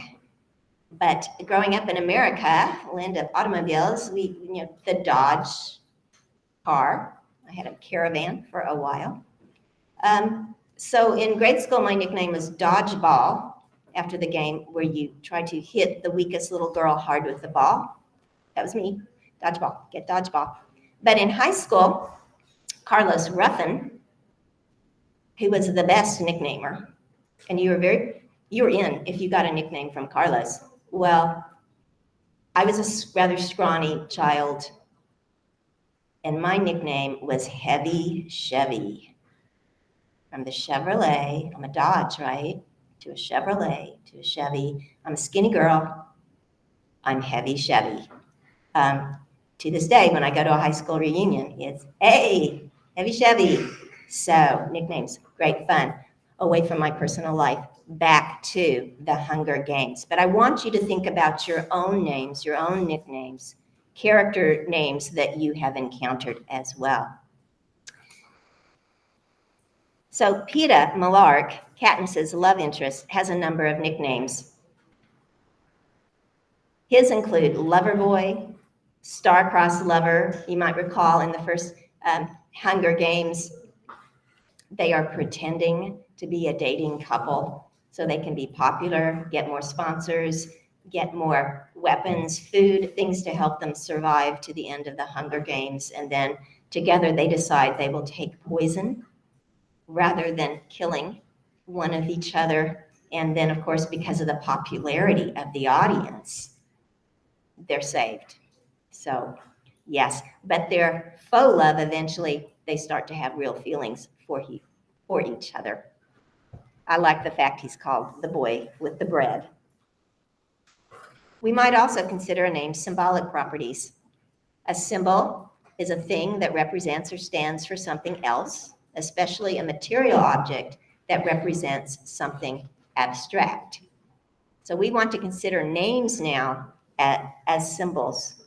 But growing up in America, land of automobiles, the Dodge car. I had a Caravan for a while. So in grade school, my nickname was Dodgeball, after the game where you try to hit the weakest little girl hard with the ball. That was me, Dodgeball, get Dodgeball. But in high school, Carlos Ruffin, who was the best nicknamer, and you were in if you got a nickname from Carlos. Well, I was a rather scrawny child, and my nickname was Heavy Chevy. From the Chevrolet, I'm a Dodge, right? To a Chevrolet, to a Chevy. I'm a skinny girl. I'm Heavy Chevy. To this day, when I go to a high school reunion, it's, hey, Heavy Chevy. So nicknames, great fun. Away from my personal life, back to the Hunger Games. But I want you to think about your own names, your own nicknames, character names that you have encountered as well. So Peeta Mellark, Katniss's love interest, has a number of nicknames. His include Loverboy, Star-Crossed Lover. You might recall in the first Hunger Games, they are pretending to be a dating couple so they can be popular, get more sponsors, get more weapons, food, things to help them survive to the end of the Hunger Games. And then together they decide they will take poison rather than killing one of each other. And then, of course, because of the popularity of the audience, they're saved. So, yes, but their faux love, eventually, they start to have real feelings for each other. I like the fact he's called the boy with the bread. We might also consider a name's symbolic properties. A symbol is a thing that represents or stands for something else, especially a material object that represents something abstract. So we want to consider names now as symbols.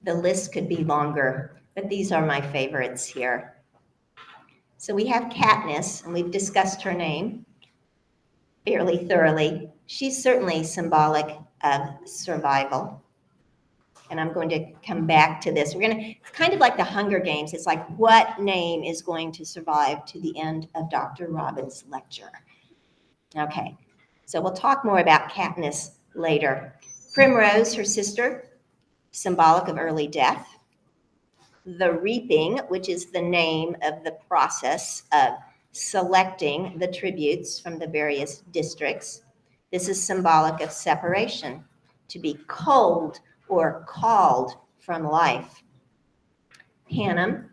The list could be longer, but these are my favorites here. So we have Katniss, and we've discussed her name fairly thoroughly. She's certainly symbolic of survival. And I'm going to come back to this. It's kind of like the Hunger Games. It's like, what name is going to survive to the end of Dr. Robbins' lecture? Okay, so we'll talk more about Katniss later. Primrose, her sister, symbolic of early death. The reaping, which is the name of the process of selecting the tributes from the various districts. This is symbolic of separation, to be cold or called from life. Panem,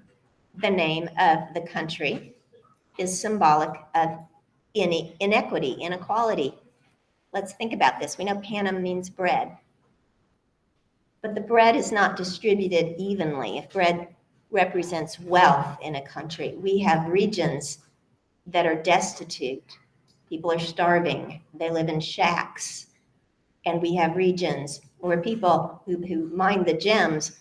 the name of the country, is symbolic of inequity, inequality. Let's think about this. We know Panem means bread, but the bread is not distributed evenly. If bread represents wealth in a country, we have regions that are destitute. People are starving. They live in shacks. And we have regions where people who mine the gems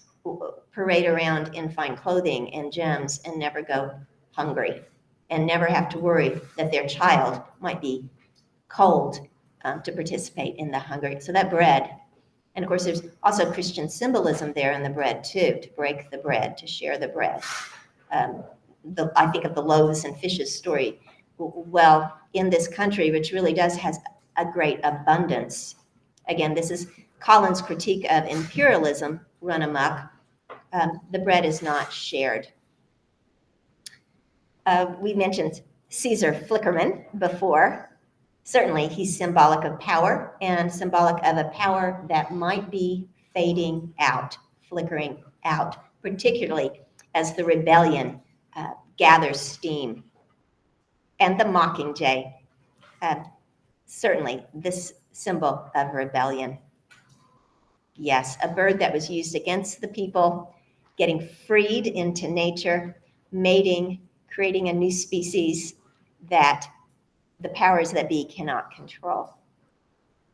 parade around in fine clothing and gems and never go hungry and never have to worry that their child might be cold to participate in the hunger. So that bread, and of course there's also Christian symbolism there in the bread too, to break the bread, to share the bread. I think of the loaves and fishes story. Well, in this country, which really has a great abundance. Again, this is Collins' critique of imperialism run amok. The bread is not shared. We mentioned Caesar Flickerman before. Certainly, he's symbolic of power and symbolic of a power that might be fading out, flickering out, particularly as the rebellion gathers steam. And the mockingjay, certainly this symbol of rebellion. Yes, a bird that was used against the people, getting freed into nature, mating, creating a new species that the powers that be cannot control.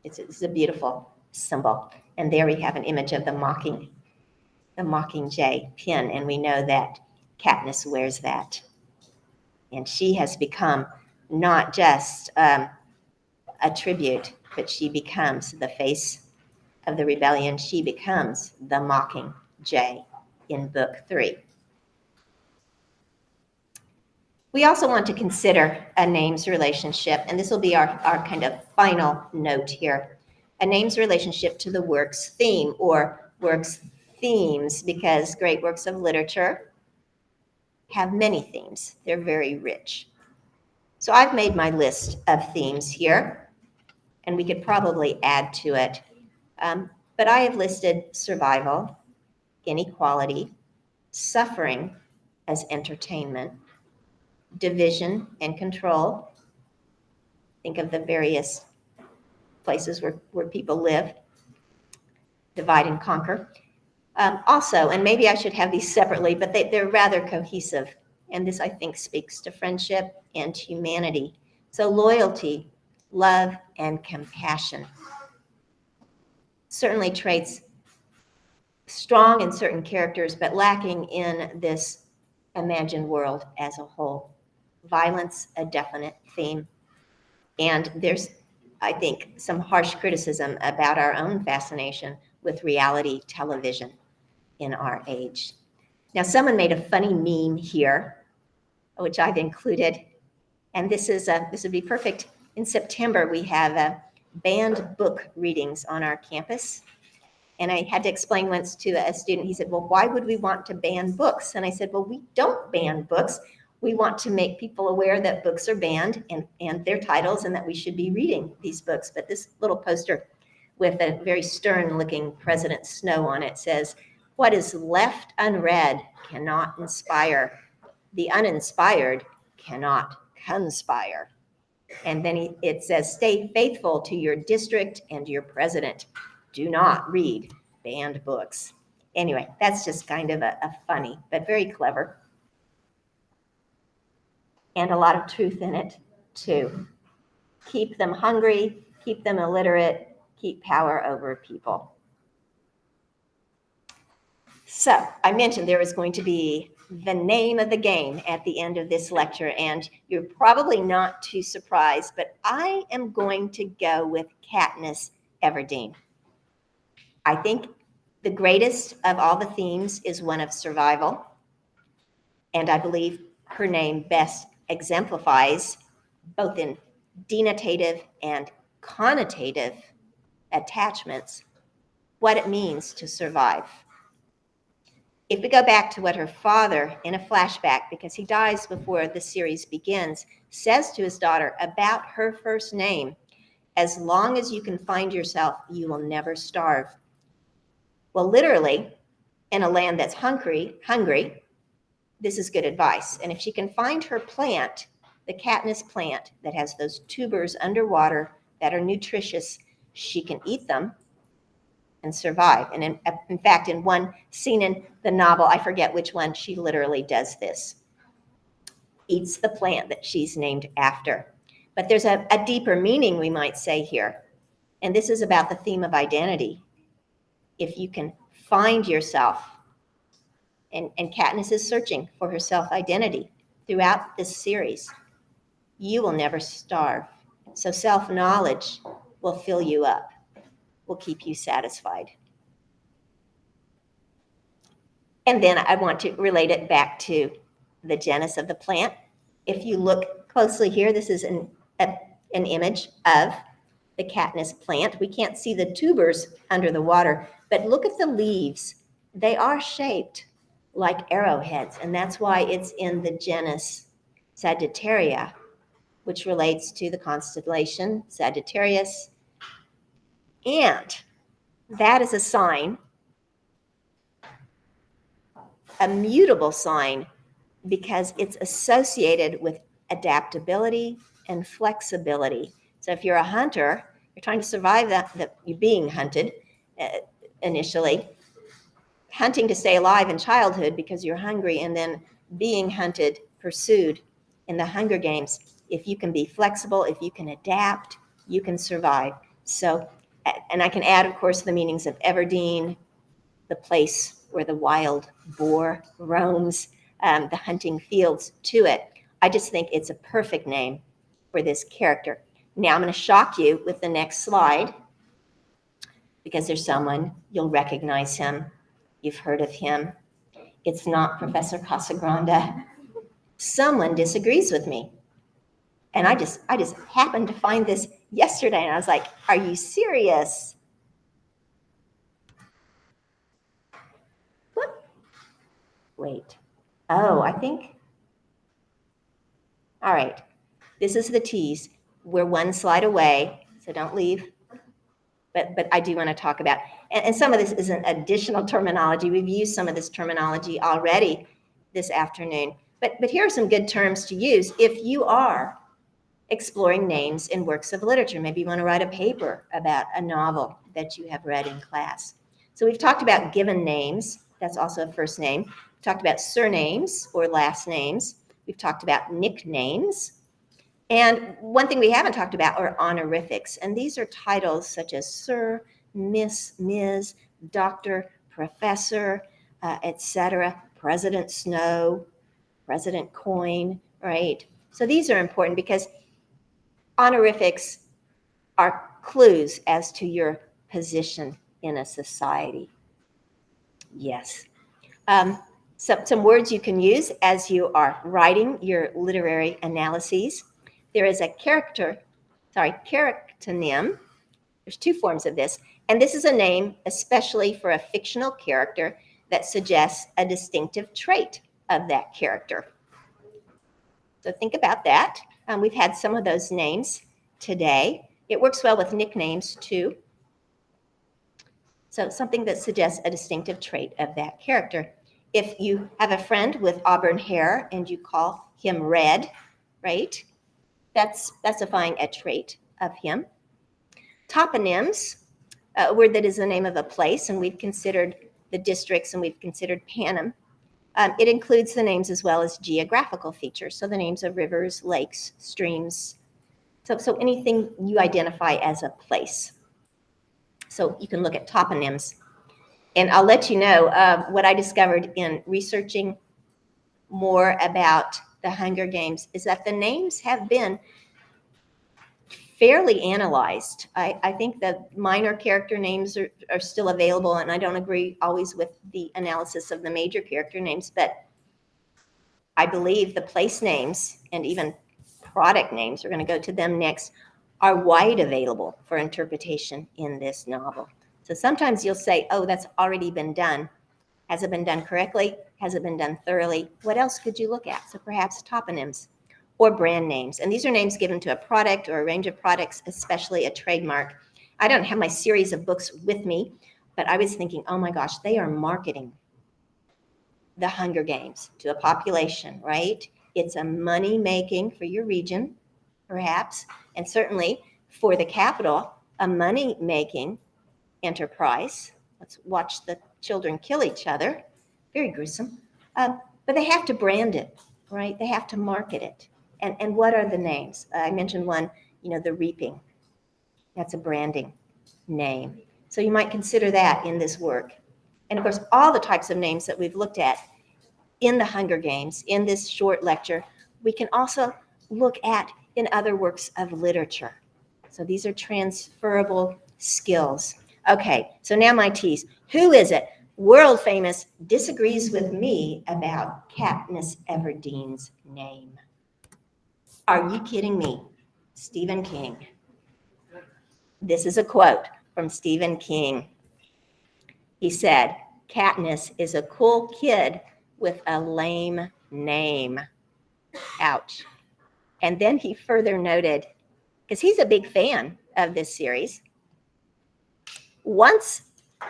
It's a beautiful symbol. And there we have an image of the mockingjay pin, and we know that Katniss wears that. And she has become not just a tribute, but she becomes the face of the rebellion. She becomes the mockingjay in book 3. We also want to consider a name's relationship, and this will be our kind of final note here, a name's relationship to the work's theme or work's themes, because great works of literature have many themes. They're very rich. So I've made my list of themes here, and we could probably add to it. But I have listed survival, inequality, suffering as entertainment, division and control. Think of the various places where people live. Divide and conquer. Also, and maybe I should have these separately, but they're rather cohesive. And this, I think, speaks to friendship and humanity. So loyalty, love, and compassion. Certainly traits strong in certain characters, but lacking in this imagined world as a whole. Violence, a definite theme. And there's, I think, some harsh criticism about our own fascination with reality television in our age. Now, someone made a funny meme here, which I've included, and this would be perfect. In September, we have banned book readings on our campus. And I had to explain once to a student, he said, well, why would we want to ban books? And I said, well, we don't ban books. We want to make people aware that books are banned and their titles, and that we should be reading these books. But this little poster with a very stern-looking President Snow on it says, what is left unread cannot inspire. The uninspired cannot conspire. And then it says, stay faithful to your district and your president. Do not read banned books. Anyway, that's just kind of a funny, but very clever. And a lot of truth in it, too. Keep them hungry, keep them illiterate, keep power over people. So I mentioned there was going to be the name of the game at the end of this lecture, and you're probably not too surprised, but I am going to go with Katniss Everdeen. I think the greatest of all the themes is one of survival, and I believe her name best exemplifies, both in denotative and connotative attachments, what it means to survive. If we go back to what her father, in a flashback, because he dies before the series begins, says to his daughter about her first name, as long as you can find yourself, you will never starve. Well, literally, in a land that's hungry, this is good advice. And if she can find her plant, the Katniss plant that has those tubers underwater that are nutritious, she can eat them and survive. And in fact, in one scene in the novel, I forget which one, she literally does this. Eats the plant that she's named after. But there's a deeper meaning, we might say here. And this is about the theme of identity. If you can find yourself, and Katniss is searching for her self-identity throughout this series, you will never starve. So self-knowledge will fill you up, will keep you satisfied. And then I want to relate it back to the genus of the plant. If you look closely here, this is an image of the Katniss plant. We can't see the tubers under the water, but look at the leaves. They are shaped like arrowheads, and that's why it's in the genus Sagittaria, which relates to the constellation Sagittarius. And that is a sign, a mutable sign, because it's associated with adaptability and flexibility. So if you're a hunter, you're trying to survive you're being hunted initially, hunting to stay alive in childhood because you're hungry, and then being hunted, pursued in the Hunger Games. If you can be flexible, if you can adapt, you can survive. So, and I can add, of course, the meanings of Everdeen, the place where the wild boar roams, the hunting fields to it. I just think it's a perfect name for this character. Now I'm going to shock you with the next slide, because there's someone, you'll recognize him. You've heard of him. It's not Professor Casagranda. Someone disagrees with me. And I just happened to find this yesterday, and I was like, are you serious? What? Wait. Oh, I think. All right. This is the tease. We're one slide away, so don't leave. But I do want to talk about, and some of this is an additional terminology. We've used some of this terminology already this afternoon. But here are some good terms to use if you are exploring names in works of literature. Maybe you want to write a paper about a novel that you have read in class. So we've talked about given names. That's also a first name. We've talked about surnames or last names. We've talked about nicknames. And one thing we haven't talked about are honorifics. And these are titles such as Sir, Miss, Ms., Doctor, Professor, etc., President Snow, President Coin, right? So these are important because honorifics are clues as to your position in a society. Yes. Some words you can use as you are writing your literary analyses. There is a characteronym. There's two forms of this. And this is a name especially for a fictional character that suggests a distinctive trait of that character. So think about that. We've had some of those names today. It works well with nicknames too. So something that suggests a distinctive trait of that character. If you have a friend with auburn hair and you call him Red, right? That's specifying a trait of him. Toponyms, a word that is the name of a place, and we've considered the districts, and we've considered Panem. It includes the names as well as geographical features, so the names of rivers, lakes, streams, so anything you identify as a place. So you can look at toponyms. And I'll let you know what I discovered in researching more about the Hunger Games is that the names have been fairly analyzed. I think that minor character names are still available, and I don't agree always with the analysis of the major character names, but I believe the place names and even product names, we're going to go to them next, are wide available for interpretation in this novel. So sometimes you'll say, oh, that's already been done. Has it been done correctly? Has it been done thoroughly? What else could you look at? So perhaps toponyms or brand names. And these are names given to a product or a range of products, especially a trademark. I don't have my series of books with me, but I was thinking, oh my gosh, they are marketing the Hunger Games to a population, right? It's a money making for your region, perhaps, and certainly for the capital, a money making enterprise. Let's watch the children kill each other. Very gruesome. But they have to brand it, right? They have to market it. And what are the names? I mentioned one, the reaping. That's a branding name. So you might consider that in this work. And of course, all the types of names that we've looked at in the Hunger Games, in this short lecture, we can also look at in other works of literature. So these are transferable skills. Okay, so now my tease. Who is it? World famous disagrees with me about Katniss Everdeen's name. Are you kidding me? Stephen King. This is a quote from Stephen King. He said, Katniss is a cool kid with a lame name. Ouch. And then he further noted, because he's a big fan of this series, once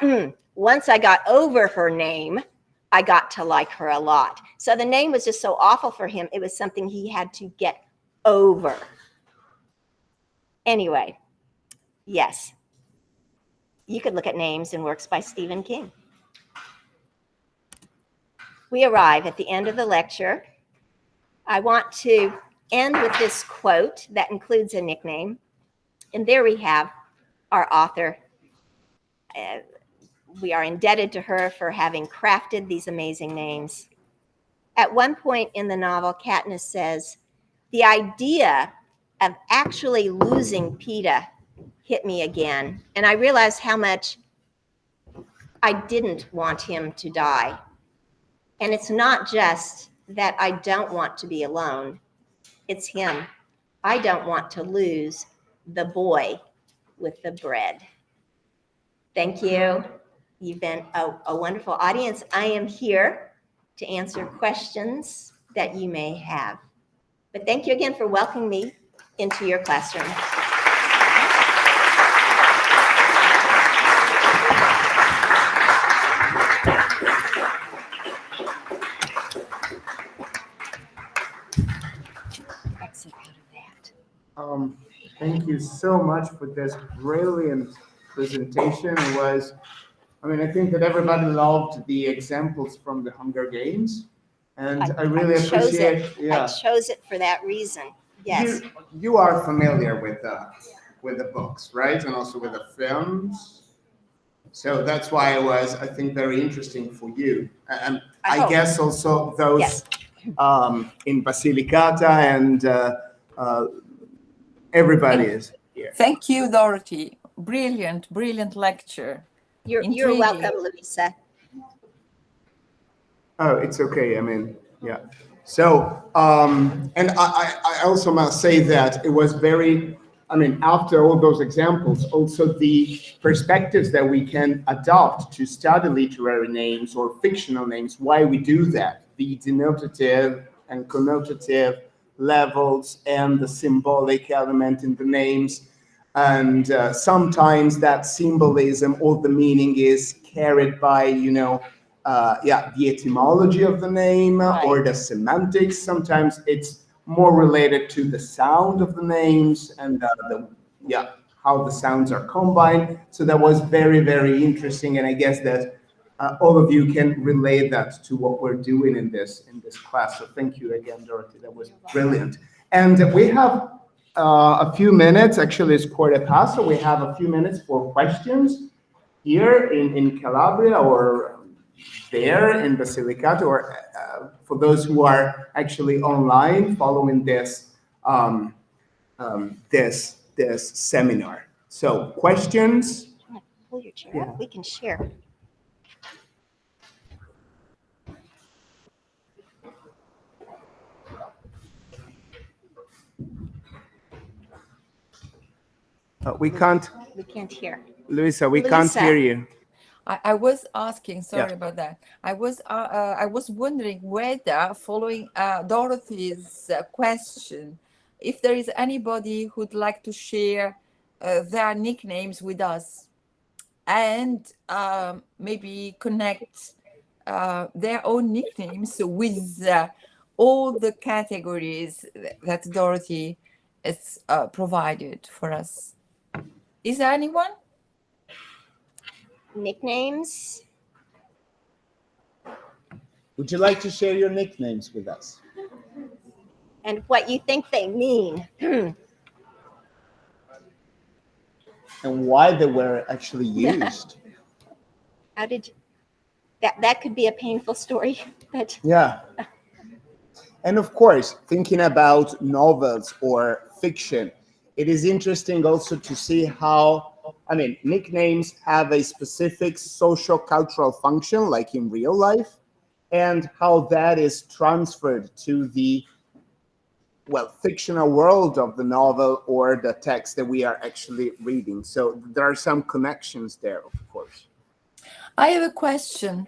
I got over her name, I got to like her a lot. So the name was just so awful for him. It was something he had to get over. Anyway, yes, you could look at names and works by Stephen King. We arrive at the end of the lecture. I want to end with this quote that includes a nickname. And there we have our author. We are indebted to her for having crafted these amazing names. At one point in the novel, Katniss says, the idea of actually losing Peeta hit me again. And I realized how much I didn't want him to die. And it's not just that I don't want to be alone. It's him. I don't want to lose the boy with the bread. Thank you. You've been a wonderful audience. I am here to answer questions that you may have. But thank you again for welcoming me into your classroom. Exit out of that. Thank you so much for this brilliant presentation. I think that everybody loved the examples from the Hunger Games, and I really appreciate it. I chose it for that reason. Yes. You are familiar with the books, right? And also with the films. So that's why it was, I think, very interesting for you. And I guess also those in Basilicata and everybody is here. Thank you, Dorothy. Brilliant, brilliant lecture. You're welcome, Luisa. Oh, it's okay. Yeah. So, and I also must say that it was very, after all those examples, also the perspectives that we can adopt to study literary names or fictional names, why we do that, the denotative and connotative levels and the symbolic element in the names. And sometimes that symbolism or the meaning is carried by, the etymology of the name or the semantics. Sometimes it's more related to the sound of the names and how the sounds are combined. So that was very, very interesting. And I guess that all of you can relate that to what we're doing in this class. So thank you again, Dorothy. That was brilliant. And we have a few minutes. Actually, it's 1:15, so we have a few minutes for questions here in Calabria or there in Basilicata, or for those who are actually online following this this seminar. So questions? Pull your chair Yeah. up. We can share. We can't, We can't hear. Luisa, we can't Luisa. hear you. I was asking, sorry Yeah. about that. I was wondering whether, following Dorothy's question, if there is anybody who'd like to share their nicknames with us and maybe connect their own nicknames with all the categories that Dorothy has provided for us. Is there anyone? Nicknames. Would you like to share your nicknames with us? And what you think they mean. And why they were actually used? How did you, that could be a painful story, but Yeah. And of course, thinking about novels or fiction, it is interesting also to see how, I mean, nicknames have a specific social cultural function, like in real life, and how that is transferred to the, well, fictional world of the novel or the text that we are actually reading. So there are some connections there, of course. I have a question.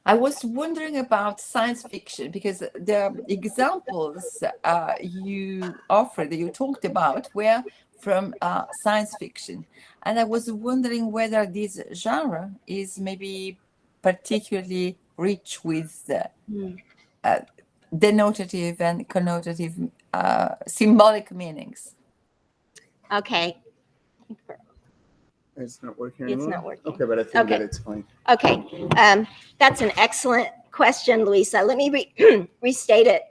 I was wondering about science fiction because the examples you offered, that you talked about, were from science fiction. And I was wondering whether this genre is maybe particularly rich with denotative and connotative symbolic meanings. okay. It's not working It's anymore? not working. Okay, but I think Okay. that it's fine. Okay, that's an excellent question, Luisa. Let me restate it.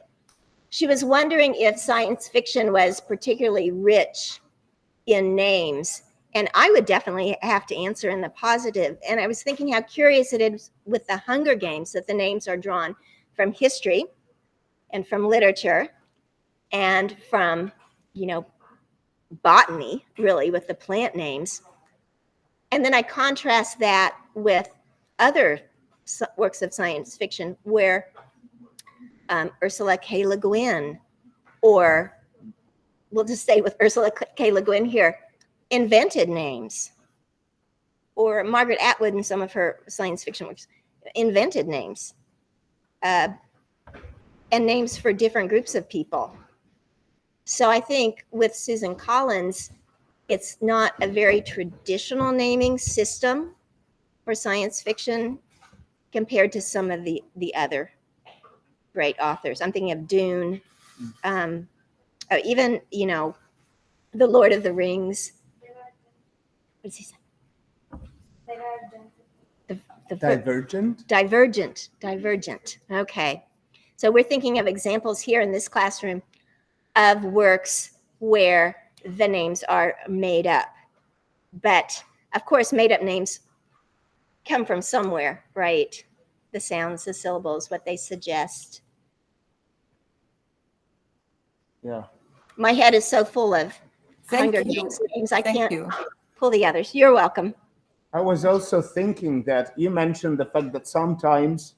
She was wondering if science fiction was particularly rich in names, and I would definitely have to answer in the positive. And I was thinking how curious it is with the Hunger Games that the names are drawn from history and from literature and from, botany, really, with the plant names. And then I contrast that with other works of science fiction where Ursula K. Le Guin, or we'll just stay with Ursula K. Le Guin here, invented names. Or Margaret Atwood in some of her science fiction works invented names. And names for different groups of people. So I think with Susan Collins, it's not a very traditional naming system for science fiction compared to some of the other great authors. I'm thinking of Dune, even, The Lord of the Rings. What does he say? Divergent? Divergent. Okay. So we're thinking of examples here in this classroom of works where the names are made up. But of course, made up names come from somewhere, right? The sounds, the syllables, what they suggest. Yeah. My head is so full of Hunger you. Games names, I Thank can't you. pull the others. You're welcome. I was also thinking that you mentioned the fact that sometimes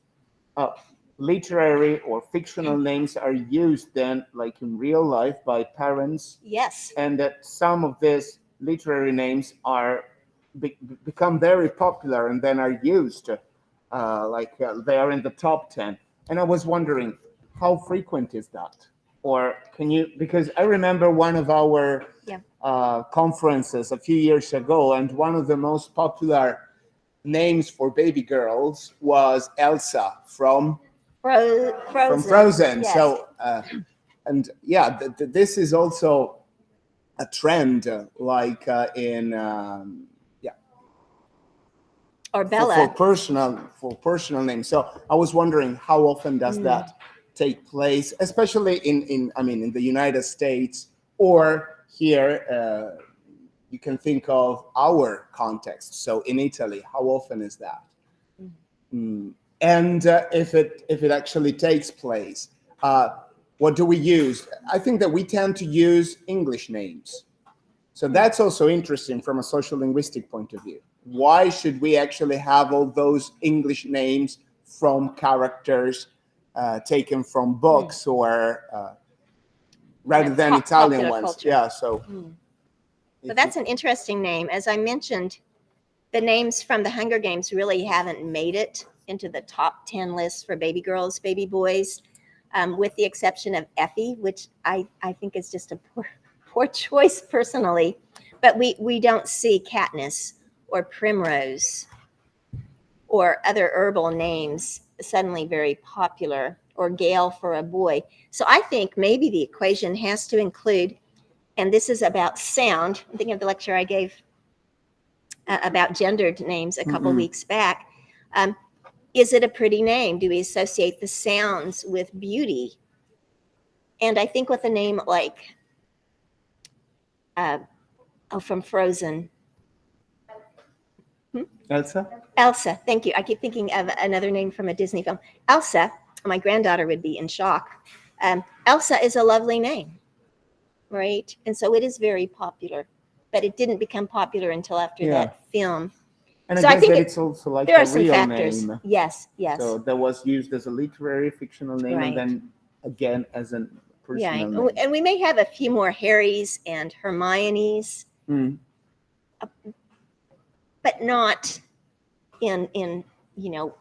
literary or fictional names are used then, like in real life, by parents, Yes. and that some of these literary names are become very popular and then are used, they are in the top 10. And I was wondering, how frequent is that? Or can you, because I remember one of our conferences a few years ago, and one of the most popular names for baby girls was Elsa from Frozen. Yes. So, and yeah, this is also a trend, Or Bella. For personal names. So I was wondering, how often does that take place, especially in the United States, or here you can think of our context. So in Italy, how often is that? And if it actually takes place, what do we use? I think that we tend to use English names. So that's also interesting from a social linguistic point of view. Why should we actually have all those English names from characters taken from books or rather than Italian ones? Culture. Yeah, so. So that's an interesting name. As I mentioned, the names from the Hunger Games really haven't made it into the top 10 lists for baby girls, baby boys, with the exception of Effie, which I think is just a poor choice personally. But we don't see Katniss or Primrose or other herbal names suddenly very popular, or Gale for a boy. So I think maybe the equation has to include, and this is about sound. I'm thinking of the lecture I gave about gendered names a couple weeks back. Is it a pretty name? Do we associate the sounds with beauty? And I think with a name like, from Frozen. Elsa, thank you. I keep thinking of another name from a Disney film. Elsa, my granddaughter would be in shock. Elsa is a lovely name, right? And so it is very popular, but it didn't become popular until after that film. And so I think that it's also like there a are some real factors. name. Yes. So that was used as a literary fictional name, Right. and then again as a personal name. And we may have a few more Harrys and Hermiones, but not in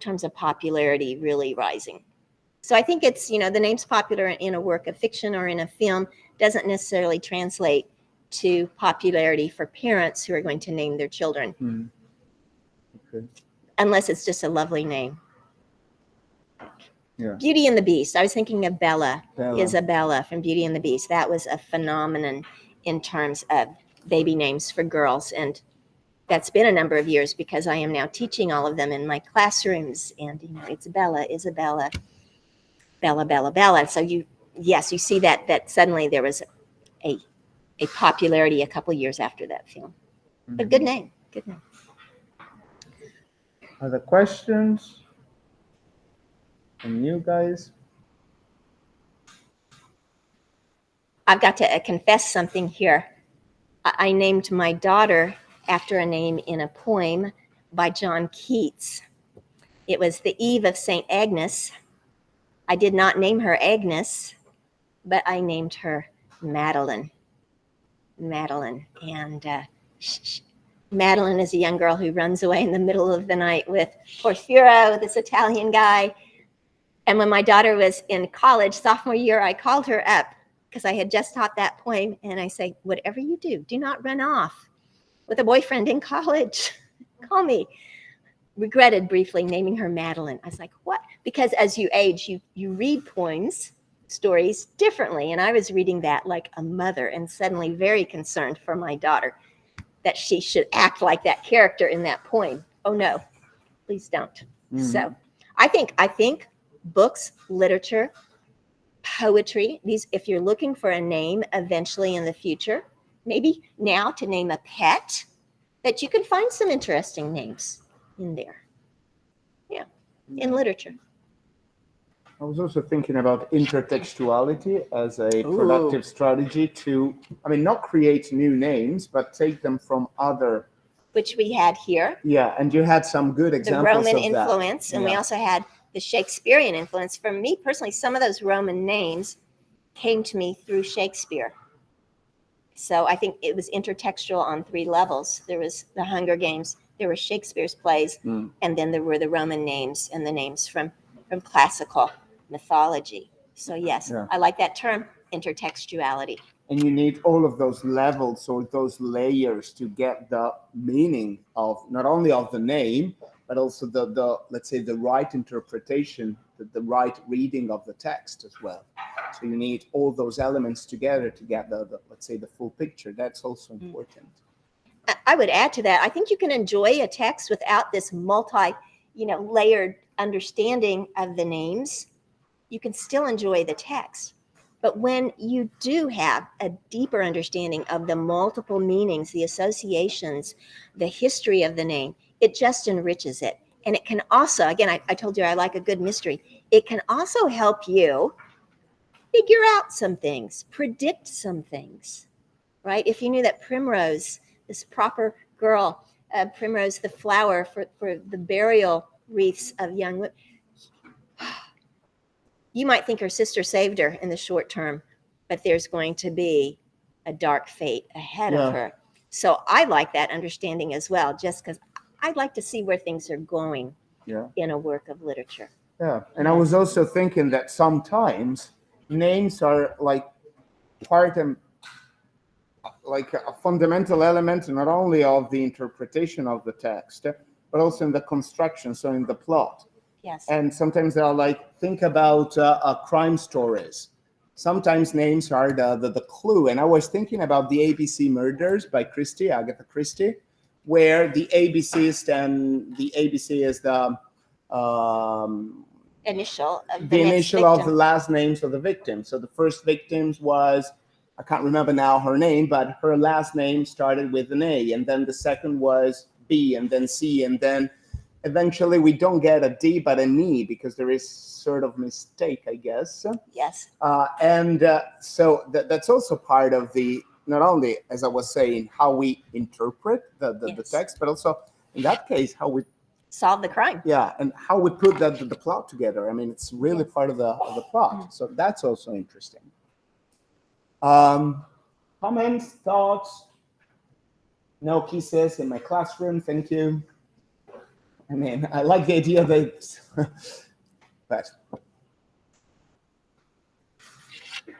terms of popularity really rising. So I think it's, the name's popular in a work of fiction or in a film doesn't necessarily translate to popularity for parents who are going to name their children. Okay. Unless it's just a lovely name. Yeah. Beauty and the Beast. I was thinking of Bella. Isabella from Beauty and the Beast. That was a phenomenon in terms of baby names for girls. And that's been a number of years because I am now teaching all of them in my classrooms. And, it's Bella, Isabella, Bella, Bella, Bella. So you see that suddenly there was a popularity a couple of years after that film. But good name. Other questions from you guys? I've got to confess something here. I named my daughter after a name in a poem by John Keats. It was the Eve of St. Agnes. I did not name her Agnes, but I named her Madeline. And Madeline is a young girl who runs away in the middle of the night with Porfirio, this Italian guy. And when my daughter was in college, sophomore year, I called her up because I had just taught that poem. And I say, whatever you do not run off with a boyfriend in college. Call me. Regretted briefly naming her Madeline. I was like, what? Because as you age, you read poems, stories differently. And I was reading that like a mother and suddenly very concerned for my daughter that she should act like that character in that poem. Oh no, please don't. So I think books, literature, poetry, if you're looking for a name eventually in the future, maybe now to name a pet, that you can find some interesting names in there. In literature. I was also thinking about intertextuality as a productive strategy to, not create new names, but take them from other. Which we had here. Yeah, and you had some good examples of the Roman of influence, and we also had the Shakespearean influence. For me personally, some of those Roman names came to me through Shakespeare. So I think it was intertextual on three levels. There was the Hunger Games, there were Shakespeare's plays, and then there were the Roman names and the names from classical mythology. So yes, I like that term, intertextuality. And you need all of those levels or those layers to get the meaning of not only of the name, but also the let's say the right interpretation, the right reading of the text as well. So you need all those elements together to get the let's say the full picture. That's also important. I would add to that, I think you can enjoy a text without this layered understanding of the names. You can still enjoy the text. But when you do have a deeper understanding of the multiple meanings, the associations, the history of the name, it just enriches it. And it can also, again, I told you I like a good mystery. It can also help you figure out some things, predict some things, right? If you knew that Primrose, this proper girl, Primrose, the flower for the burial wreaths of young women, you might think her sister saved her in the short term, but there's going to be a dark fate ahead of her. So I like that understanding as well, just because I'd like to see where things are going in a work of literature. Yeah, and I was also thinking that sometimes names are like part and like a fundamental element not only of the interpretation of the text, but also in the construction, so in the plot. Yes. And sometimes they're like, think about crime stories. Sometimes names are the clue. And I was thinking about the ABC Murders by Agatha Christie, where the ABC is the initial of the initial victim. of the last names of the victims. So the first victim was, I can't remember now her name, but her last name started with an A, and then the second was B, and then C, and then eventually we don't get a D but an E because there is sort of mistake, I guess. Yes. So that's also part of the, not only, as I was saying, how we interpret the text, but also in that case how we solve the crime. Yeah, and how we put the plot together. I mean, it's really part of the plot. So that's also interesting. Comments, thoughts? No kisses in my classroom, thank you. I mean, I like the idea that, but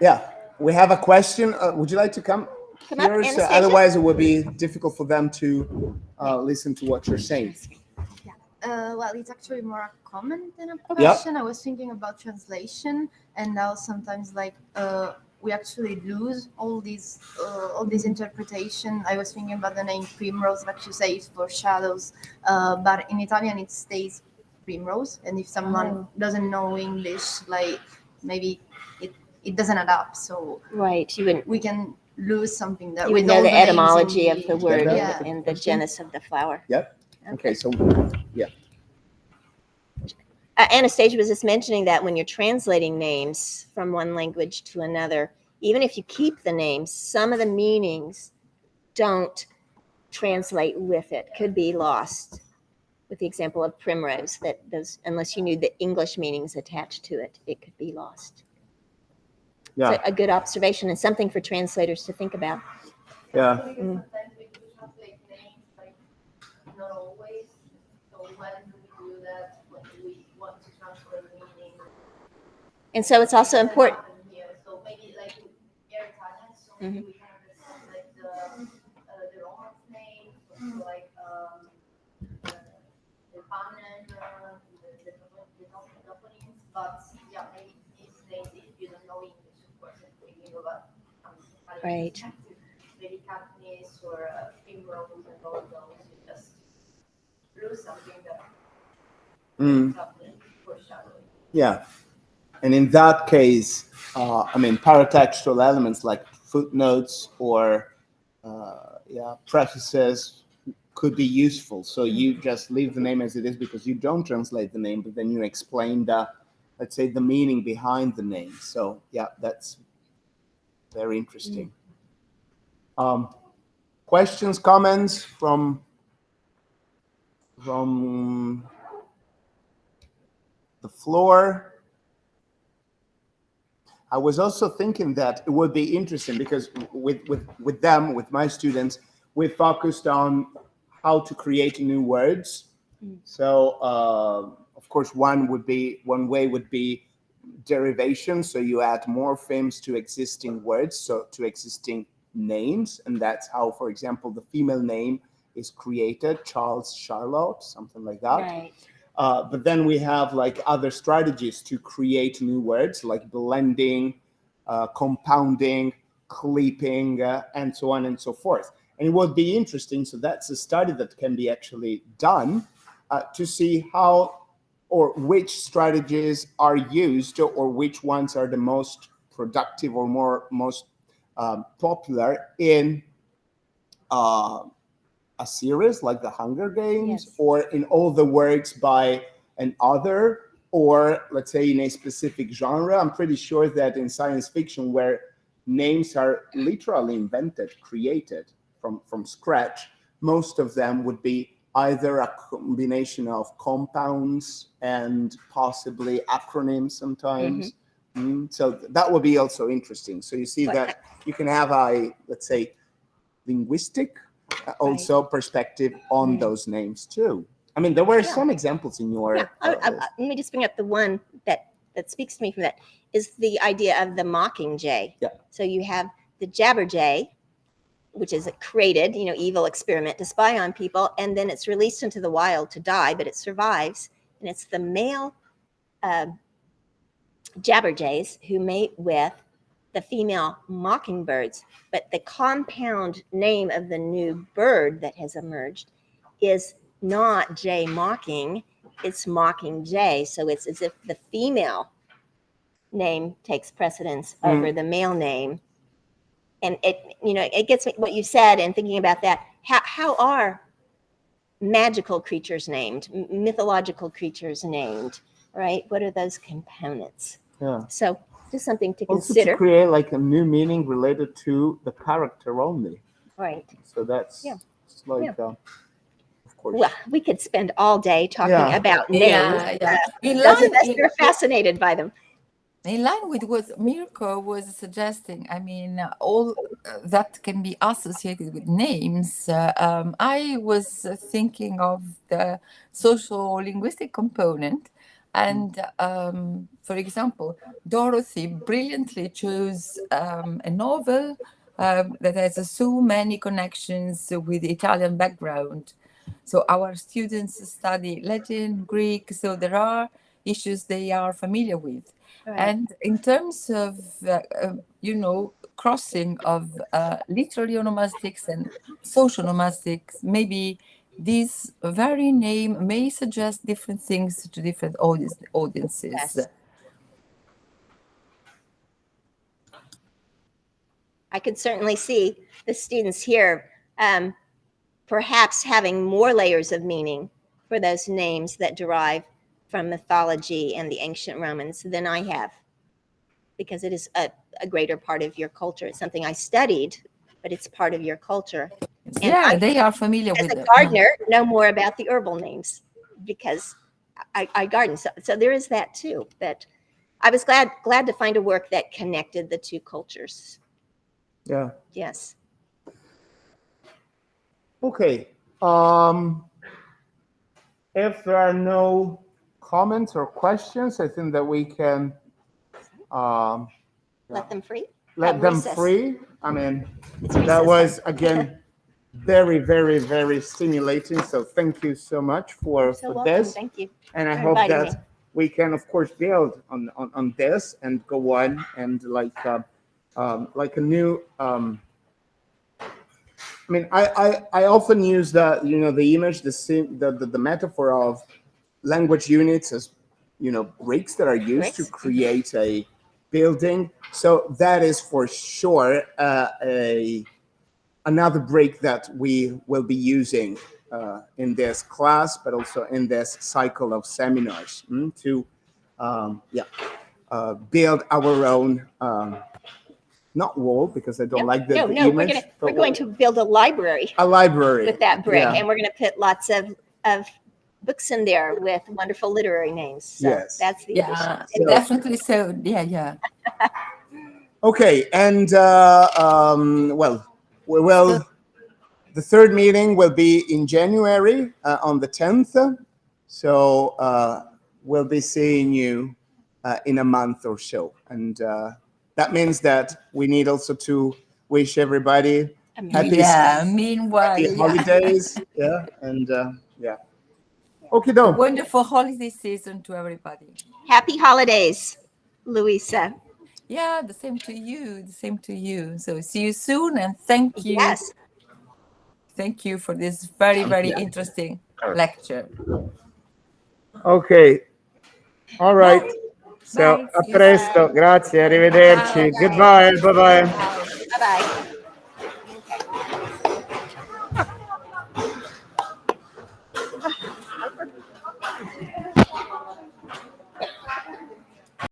yeah, we have a question. Would you like to come Come here? up, So Anastasia. otherwise, it would be difficult for them to listen to what you're saying. Well, it's actually more a comment than a question. I was thinking about translation, and now sometimes we actually lose all these interpretation. I was thinking about the name Primrose, like you say, it's for shadows, but in Italian it stays Primrose, and if someone doesn't know English, like maybe it doesn't adapt. So right, we can lose something that you we would know the etymology of the word and the genus of the flower. Yep. Okay, so yeah. Anastasia was just mentioning that when you're translating names from one language to another, even if you keep the names, some of the meanings don't translate with it, could be lost. With the example of Primrose, that those, unless you knew the English meanings attached to it, it could be lost. Yeah. So a good observation and something for translators to think about. Yeah. Sometimes we translate names, like not always. So when do we do that? When do we want to translate meaning? And so it's also important. So maybe like you're Italian, so maybe we have this, like the Romance name, so like the feminine, the toponyms, but yeah, maybe these names, if you don't know English, of course, if we think about Right. maybe Katniss or Primrose and all of those, you just lose something that foreshadowing. Yeah. And in that case, I mean, paratextual elements like footnotes or prefaces could be useful. So you just leave the name as it is because you don't translate the name, but then you explain let's say, the meaning behind the name. So yeah, that's very interesting. Questions, comments from the floor? I was also thinking that it would be interesting because with my students, we focused on how to create new words. So of course, one way would be derivation. So you add morphemes to existing words, so to existing names, and that's how, for example, the female name is created, Charles, Charlotte, something like that. Right. But then we have like other strategies to create new words, like blending, compounding, clipping, and so on and so forth. And it would be interesting, so that's a study that can be actually done to see how or which strategies are used or which ones are the most productive or most popular in a series like the Hunger Games, Yes. or in all the works by an author, or let's say in a specific genre. I'm pretty sure that in science fiction, where names are literally invented, created from scratch, most of them would be either a combination of compounds and possibly acronyms sometimes. So that would be also interesting. So you see that you can have a, let's say, linguistic also perspective on those names too. I mean, there were some examples in your let me just bring up the one that speaks to me from that, is the idea of the mockingjay. Yeah. So you have the jabberjay, which is a created, evil experiment to spy on people, and then it's released into the wild to die, but it survives. And it's the male jabberjays who mate with the female mockingbirds. But the compound name of the new bird that has emerged is not jay mocking, it's mockingjay. So it's as if the female name takes precedence over the male name. And it gets me what you said, and thinking about that. How are magical creatures named, mythological creatures named, right? What are those components? Yeah. So just something to Also consider. to create like a new meaning related to the character only. Right. So that's it's like, of course. Well, we could spend all day talking about names. Those of us who are fascinated by them. In line with what Mirko was suggesting, I mean, all that can be associated with names. I was thinking of the social linguistic component. And for example, Dorothy brilliantly chose a novel that has so many connections with Italian background. So our students study Latin, Greek, so there are issues they are familiar with. Right. And in terms of, crossing of literary onomastics and social onomastics, maybe this very name may suggest different things to different audiences. Yes. I could certainly see the students here perhaps having more layers of meaning for those names that derive from mythology and the ancient Romans than I have, because it is a greater part of your culture. It's something I studied, but it's part of your culture. And they are familiar with it. As a gardener, know more about the herbal names because I garden. So there is that too. That I was glad to find a work that connected the two cultures. Yeah. Yes. Okay. If there are no comments or questions, I think that we can let them free. Let them free. I mean, that was again very, very, very stimulating. So thank you so much for this. Thank you. And I hope that we can, of course, build on this and go on and like a new. I mean, I often use the image, the metaphor of language units as bricks that are used to create a building. So that is for sure another brick that we will be using in this class, but also in this cycle of seminars to build our own. Not wall, because I don't like the image. We're going to build a library. A library with that brick, and we're going to put lots of books in there with wonderful literary names. So that's the definitely. So yeah. Okay, and well, we will. The third meeting will be in January on the 10th. So we'll be seeing you in a month or so, and. That means that we need also to wish everybody happy holidays. And Okay, though. Wonderful holiday season to everybody. Happy holidays, Luisa. Yeah, the same to you. The same to you. So see you soon, and thank you. Yes. thank you for this very, very interesting lecture. Ok, all right. Bye. So, Bye. a See you presto, soon. grazie, arrivederci. Ciao. Goodbye, bye bye. Bye-bye.